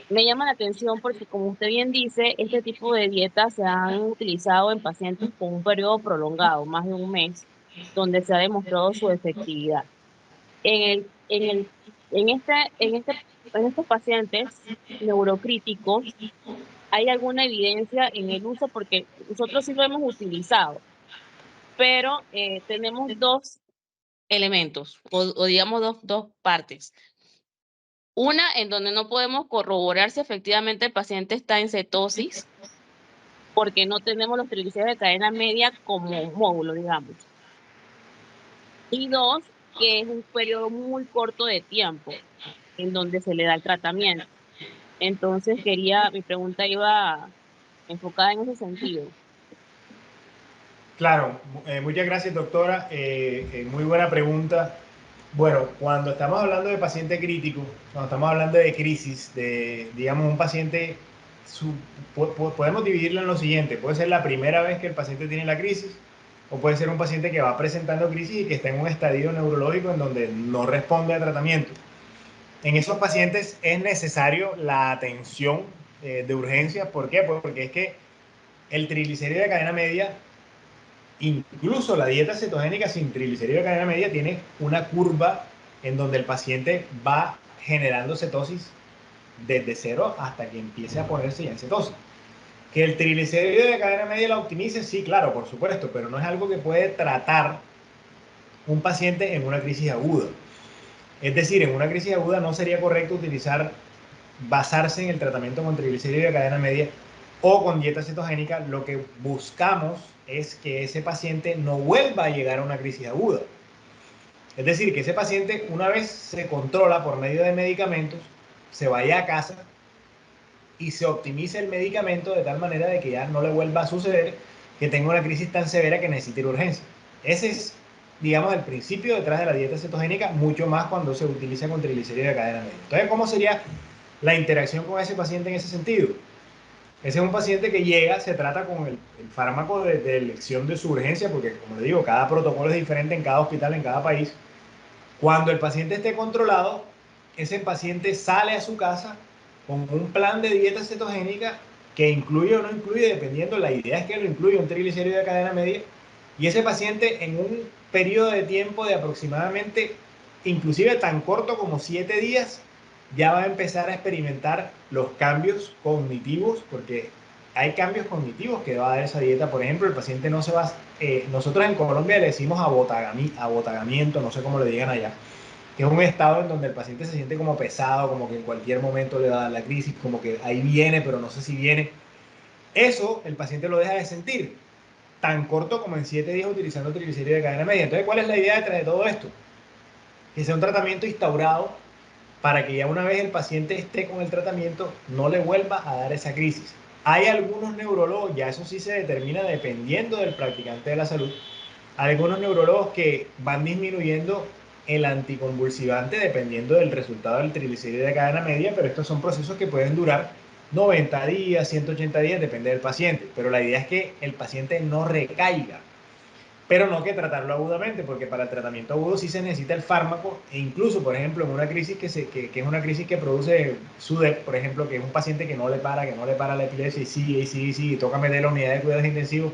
Me llama la atención porque, como usted bien dice, este tipo de dietas se han utilizado en pacientes con un periodo prolongado, más de un mes, donde se ha demostrado su efectividad. En el, en el, en estos pacientes neurocríticos, ¿hay alguna evidencia en el uso? Porque nosotros sí lo hemos utilizado, pero tenemos dos elementos, o digamos dos partes. Una en donde no podemos corroborar si efectivamente el paciente está en cetosis, porque no tenemos los triglicéridos de cadena media como un módulo, digamos. Y dos, que es un periodo muy corto de tiempo en donde se le da el tratamiento. Entonces mi pregunta iba enfocada en ese sentido. Claro, muchas gracias, doctora. Muy buena pregunta. Bueno, cuando estamos hablando de paciente crítico, cuando estamos hablando de crisis, de, digamos, un paciente, podemos dividirlo en lo siguiente. Puede ser la primera vez que el paciente tiene la crisis, o puede ser un paciente que va presentando crisis y que está en un estadio neurológico en donde no responde a tratamiento. En esos pacientes es necesario la atención de urgencia. ¿Por qué? Porque es que el triglicérido de cadena media, incluso la dieta cetogénica sin triglicéridos de cadena media, tiene una curva en donde el paciente va generando cetosis desde cero hasta que empiece a ponerse ya en cetosis. Que el triglicérido de cadena media la optimice, sí, claro, por supuesto, pero no es algo que puede tratar un paciente en una crisis aguda. Es decir, en una crisis aguda no sería correcto basarse en el tratamiento con triglicéridos de cadena media o con dieta cetogénica. Lo que buscamos es que ese paciente no vuelva a llegar a una crisis aguda. Es decir, que ese paciente, una vez se controla por medio de medicamentos, se vaya a casa y se optimice el medicamento de tal manera de que ya no le vuelva a suceder que tenga una crisis tan severa que necesite urgencia. Ese es, digamos, el principio detrás de la dieta cetogénica, mucho más cuando se utiliza con triglicéridos de cadena media. Entonces, ¿cómo sería la interacción con ese paciente en ese sentido? Ese es un paciente que llega, se trata con el fármaco de elección de su urgencia, porque como le digo, cada protocolo es diferente en cada hospital, en cada país. Cuando el paciente esté controlado, ese paciente sale a su casa con un plan de dieta cetogénica que incluye o no incluye, dependiendo, la idea es que lo incluya un triglicérido de cadena media, y ese paciente en un periodo de tiempo de aproximadamente, inclusive tan corto como 7 días, ya va a empezar a experimentar los cambios cognitivos, porque hay cambios cognitivos que va a dar esa dieta. Por ejemplo, el paciente no se va, nosotros en Colombia le decimos abotagamiento, no sé cómo le digan allá, que es un estado en donde el paciente se siente como pesado, como que en cualquier momento le va a dar la crisis, como que ahí viene, pero no sé si viene. Eso el paciente lo deja de sentir, tan corto como en 7 días utilizando triglicéridos de cadena media. Entonces, ¿cuál es la idea detrás de todo esto? Que sea un tratamiento instaurado para que ya una vez el paciente esté con el tratamiento no le vuelva a dar esa crisis. Hay algunos neurólogos, ya eso sí se determina dependiendo del practicante de la salud, algunos neurólogos que van disminuyendo el anticonvulsivante dependiendo del resultado del triglicérido de cadena media, pero estos son procesos que pueden durar 90 días, 180 días, depende del paciente. Pero la idea es que el paciente no recaiga, pero no que tratarlo agudamente, porque para el tratamiento agudo sí se necesita el fármaco, e incluso, por ejemplo, en una crisis que es una crisis que produce SUDEP, por ejemplo, que es un paciente que no le para la epilepsia y sigue, toca meter la unidad de cuidados intensivos,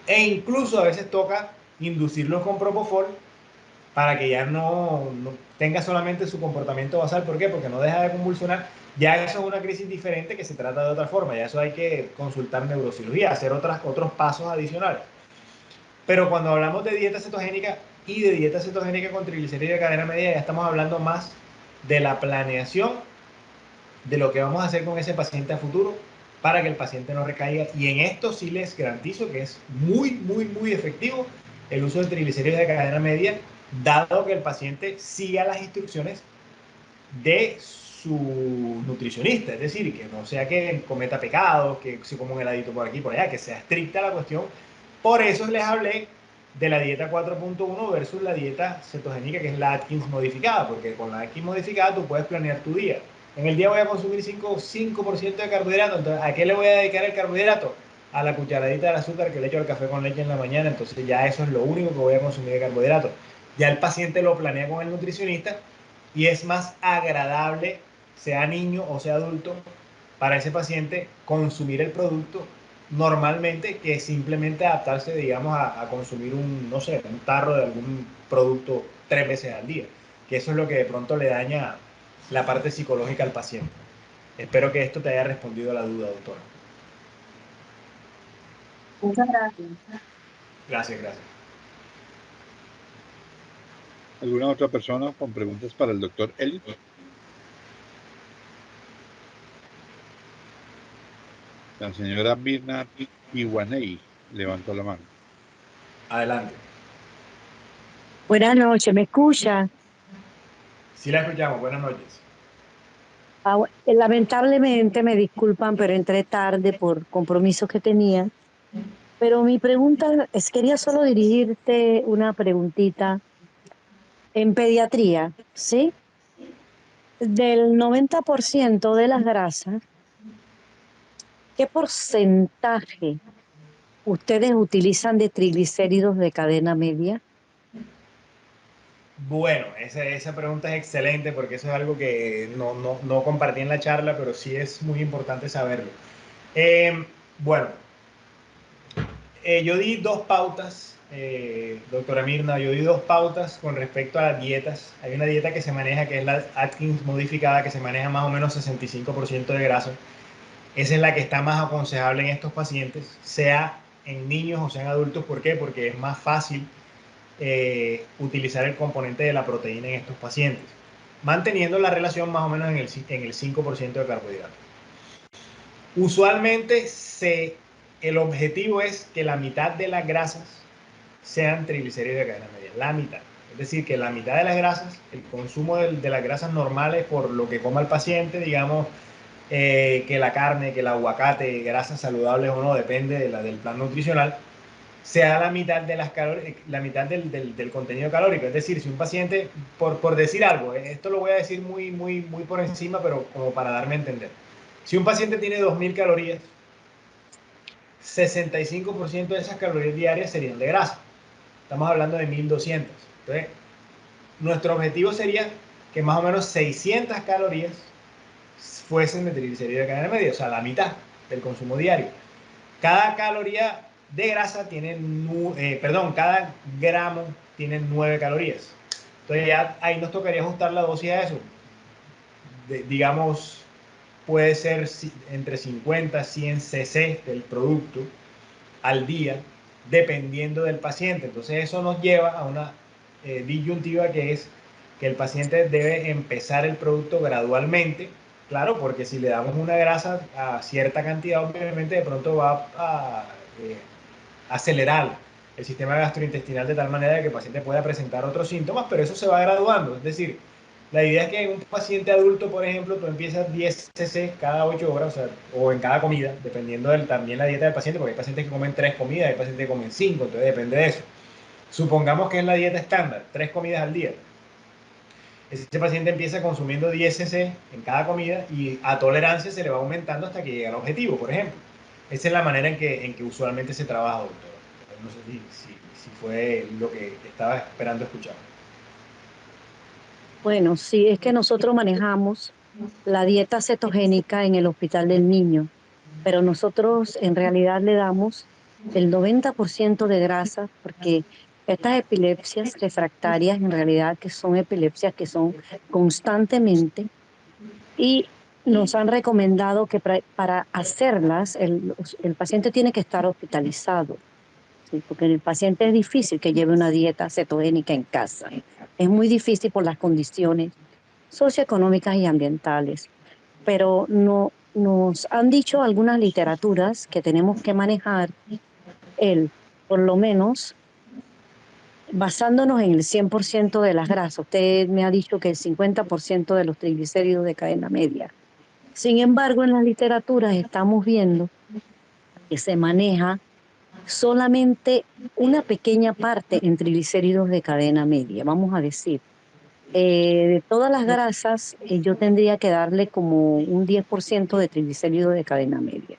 e incluso a veces toca inducirlos con propofol, para que ya no tenga solamente su comportamiento basal. ¿Por qué? Porque no deja de convulsionar. Ya eso es una crisis diferente que se trata de otra forma. Ya eso hay que consultar neurocirugía, hacer otros pasos adicionales. Pero cuando hablamos de dieta cetogénica y de dieta cetogénica con triglicéridos de cadena media, ya estamos hablando más de la planeación de lo que vamos a hacer con ese paciente a futuro para que el paciente no recaiga. Y en esto sí les garantizo que es muy efectivo el uso de triglicéridos de cadena media, dado que el paciente siga las instrucciones de su nutricionista. Es decir, que no sea que cometa pecados, que se coma un heladito por aquí y por allá, que sea estricta la cuestión. Por eso les hablé de la dieta 4.1 versus la dieta cetogénica, que es la Atkins modificada, porque con la Atkins modificada tú puedes planear tu día. En el día voy a consumir 5% de carbohidrato, entonces ¿a qué le voy a dedicar el carbohidrato? A la cucharadita de azúcar que le echo al café con leche en la mañana, entonces ya eso es lo único que voy a consumir de carbohidrato. Ya el paciente lo planea con el nutricionista y es más agradable, sea niño o sea adulto, para ese paciente consumir el producto normalmente que simplemente adaptarse, digamos, a consumir no sé, un tarro de algún producto 3 veces al día, que eso es lo que de pronto le daña la parte psicológica al paciente. Espero que esto te haya respondido a la duda, doctora. Muchas gracias. Gracias. ¿Alguna otra persona con preguntas para el doctor Elliot? La señora Mirna Iwanei levantó la mano. Adelante. Buenas noches, ¿me escucha? Sí la escuchamos, buenas noches. Lamentablemente me disculpan, pero entré tarde por compromisos que tenía. Pero mi pregunta es, quería solo dirigirte una preguntita. En pediatría, ¿sí? Del 90% de las grasas, ¿qué porcentaje ustedes utilizan de triglicéridos de cadena media? Bueno, esa pregunta es excelente porque eso es algo que no compartí en la charla, pero sí es muy importante saberlo. Bueno, yo di dos pautas, doctora Mirna, yo di dos pautas con respecto a las dietas. Hay una dieta que se maneja, que es la Atkins modificada, que se maneja más o menos 65% de grasa. Esa es la que está más aconsejable en estos pacientes, sea en niños o sea en adultos. ¿Por qué? Porque es más fácil utilizar el componente de la proteína en estos pacientes, manteniendo la relación más o menos en el 5% de carbohidratos. Usualmente el objetivo es que la mitad de las grasas sean triglicéridos de cadena media, la mitad. Es decir, que la mitad de las grasas, el consumo de las grasas normales por lo que coma el paciente, digamos, que la carne, que el aguacate, grasas saludables o no, depende del plan nutricional, sea la mitad de las la mitad del contenido calórico. Es decir, si un paciente, por decir algo, esto lo voy a decir muy por encima, pero como para darme a entender. Si un paciente tiene 2000 calorías, 65% de esas calorías diarias serían de grasa. Estamos hablando de 1200. Entonces, nuestro objetivo sería que más o menos 600 calorías fuesen de triglicéridos de cadena media, o sea, la mitad del consumo diario. Cada caloría de grasa tiene, cada gramo tiene 9 calorías. Entonces ya ahí nos tocaría ajustar la dosis a eso. Digamos, puede ser entre 50 a 100 cc del producto al día, dependiendo del paciente. Entonces eso nos lleva a una disyuntiva, que es que el paciente debe empezar el producto gradualmente. Claro, porque si le damos una grasa a cierta cantidad, obviamente de pronto va a acelerar el sistema gastrointestinal de tal manera que el paciente pueda presentar otros síntomas, pero eso se va graduando. Es decir, la idea es que en un paciente adulto, por ejemplo, tú empiezas 10 cc cada 8 horas, o en cada comida, dependiendo también la dieta del paciente, porque hay pacientes que comen 3 comidas, hay pacientes que comen 5, entonces depende de eso. Supongamos que es la dieta estándar, 3 comidas al día. Ese paciente empieza consumiendo 10 cc en cada comida y a tolerancia se le va aumentando hasta que llega al objetivo, por ejemplo. Esa es la manera en que usualmente se trabaja, doctor. No sé si fue lo que estaba esperando escuchar. Bueno, sí, es que nosotros manejamos la dieta cetogénica en el Hospital del Niño, pero nosotros en realidad le damos el 90% de grasa porque estas epilepsias refractarias en realidad que son epilepsias que son constantemente y nos han recomendado que para hacerlas el paciente tiene que estar hospitalizado, ¿sí? Porque el paciente es difícil que lleve una dieta cetogénica en casa. Es muy difícil por las condiciones socioeconómicas y ambientales, pero no, nos han dicho algunas literaturas que tenemos que manejar por lo menos basándonos en el 100% de las grasas. Usted me ha dicho que el 50% de los triglicéridos de cadena media. Sin embargo, en las literaturas estamos viendo que se maneja solamente una pequeña parte en triglicéridos de cadena media, vamos a decir. De todas las grasas, yo tendría que darle como un 10% de triglicéridos de cadena media.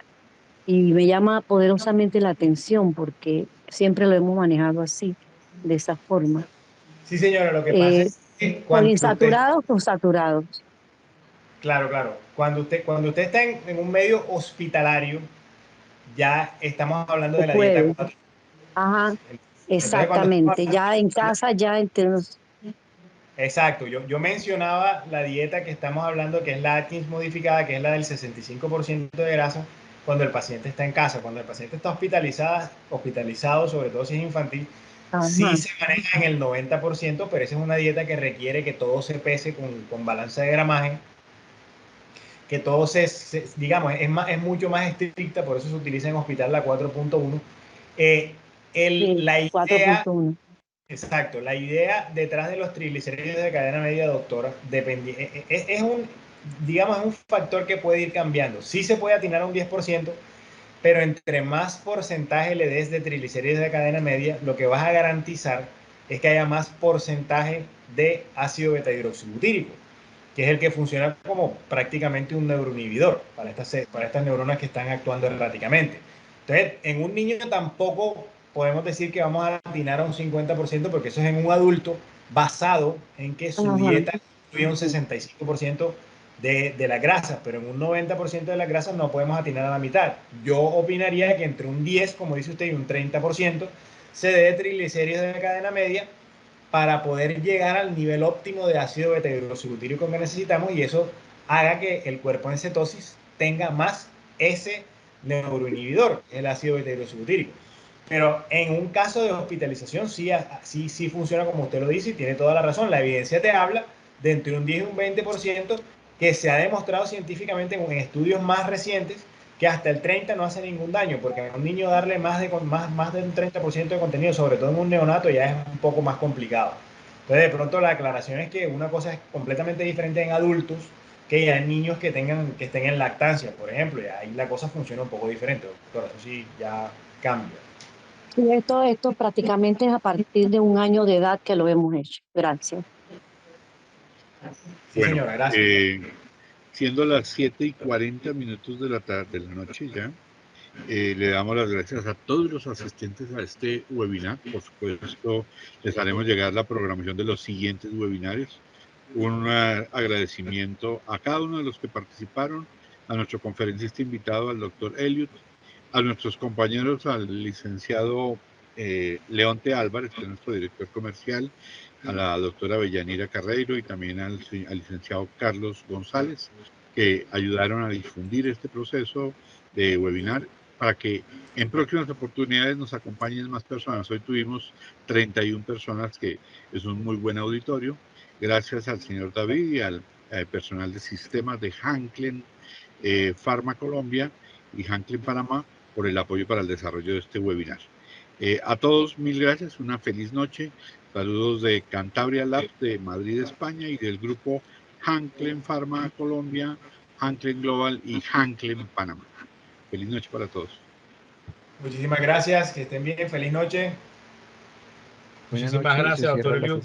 Y me llama poderosamente la atención porque siempre lo hemos manejado así, de esa forma. Sí, señora, lo que pasa es que cuando usted... ¿Poliinsaturados o saturados? Claro, claro. Cuando usted está en un medio hospitalario, ya estamos hablando Se de la dieta puede. 4. Ajá, Entonces, cuando estamos exactamente. Ya en casa, ya exacto, yo mencionaba la dieta que estamos hablando, que es la Atkins modificada, que es la del 65% de grasa, cuando el paciente está en casa. Cuando el paciente está hospitalizado, sobre todo si es infantil, sí Ajá. se maneja en el 90%, pero esa es una dieta que requiere que todo se pese con balanza de gramaje, que todo digamos, es mucho más estricta, por eso se utiliza en hospital la 4.1. Sí, La idea 4.1. Exacto, la idea detrás de los triglicéridos de cadena media, doctora, es un, digamos, es un factor que puede ir cambiando. Sí se puede atinar a un 10%, pero entre más porcentaje le des de triglicéridos de cadena media, lo que vas a garantizar es que haya más porcentaje de ácido beta-hidroxibutírico, que es el que funciona como prácticamente un neuroinhibidor para estas neuronas que están actuando erráticamente. Entonces, en un niño tampoco podemos decir que vamos a atinar a un 50%, porque eso es en un adulto basado en que su Ajá. dieta incluye un 65% de las grasas, pero en un 90% de las grasas no podemos atinar a la mitad. Yo opinaría que entre un 10, como dice usted, y un 30% se dé de triglicéridos de cadena media para poder llegar al nivel óptimo de ácido beta-hidroxibutírico que necesitamos, y eso haga que el cuerpo en cetosis tenga más ese neuroinhibidor, el ácido beta-hidroxibutírico. Pero en un caso de hospitalización sí funciona como usted lo dice y tiene toda la razón. La evidencia te habla de entre un 10 y un 20% que se ha demostrado científicamente en estudios más recientes que hasta el 30 no hace ningún daño, porque a un niño darle más de un 30% de contenido, sobre todo en un neonato, ya es un poco más complicado. Entonces, de pronto la aclaración es que una cosa es completamente diferente en adultos que ya en niños que estén en lactancia, por ejemplo, y ahí la cosa funciona un poco diferente, doctora, eso sí ya cambia. Sí, esto prácticamente es a partir de un año de edad que lo hemos hecho. Gracias. Sí, Bueno, señora, gracias. siendo las 7:40 de la tarde, de la noche ya, le damos las gracias a todos los asistentes a este webinar. Por supuesto, les haremos llegar la programación de los siguientes webinarios. Un agradecimiento a cada uno de los que participaron, a nuestro conferencista invitado, al doctor Elliot, a nuestros compañeros, al licenciado Leonte Álvarez, que es nuestro director comercial, a la doctora Bellanira Carreiro y también al licenciado Carlos González, que ayudaron a difundir este proceso de webinar para que en próximas oportunidades nos acompañen más personas. Hoy tuvimos 31 personas, que es un muy buen auditorio. Gracias al señor David y al personal de sistemas de Hanklen Pharma Colombia y Hanklen Panamá por el apoyo para el desarrollo de este webinar. A todos, mil gracias, una feliz noche. Saludos de Cantabria Labs de Madrid, España, y del grupo Hanklen Pharma Colombia, Hanklen Global y Hanklen Panamá. Feliz noche para todos. Muchísimas gracias, que estén bien, feliz noche. Muchísimas gracias, doctor Eliud.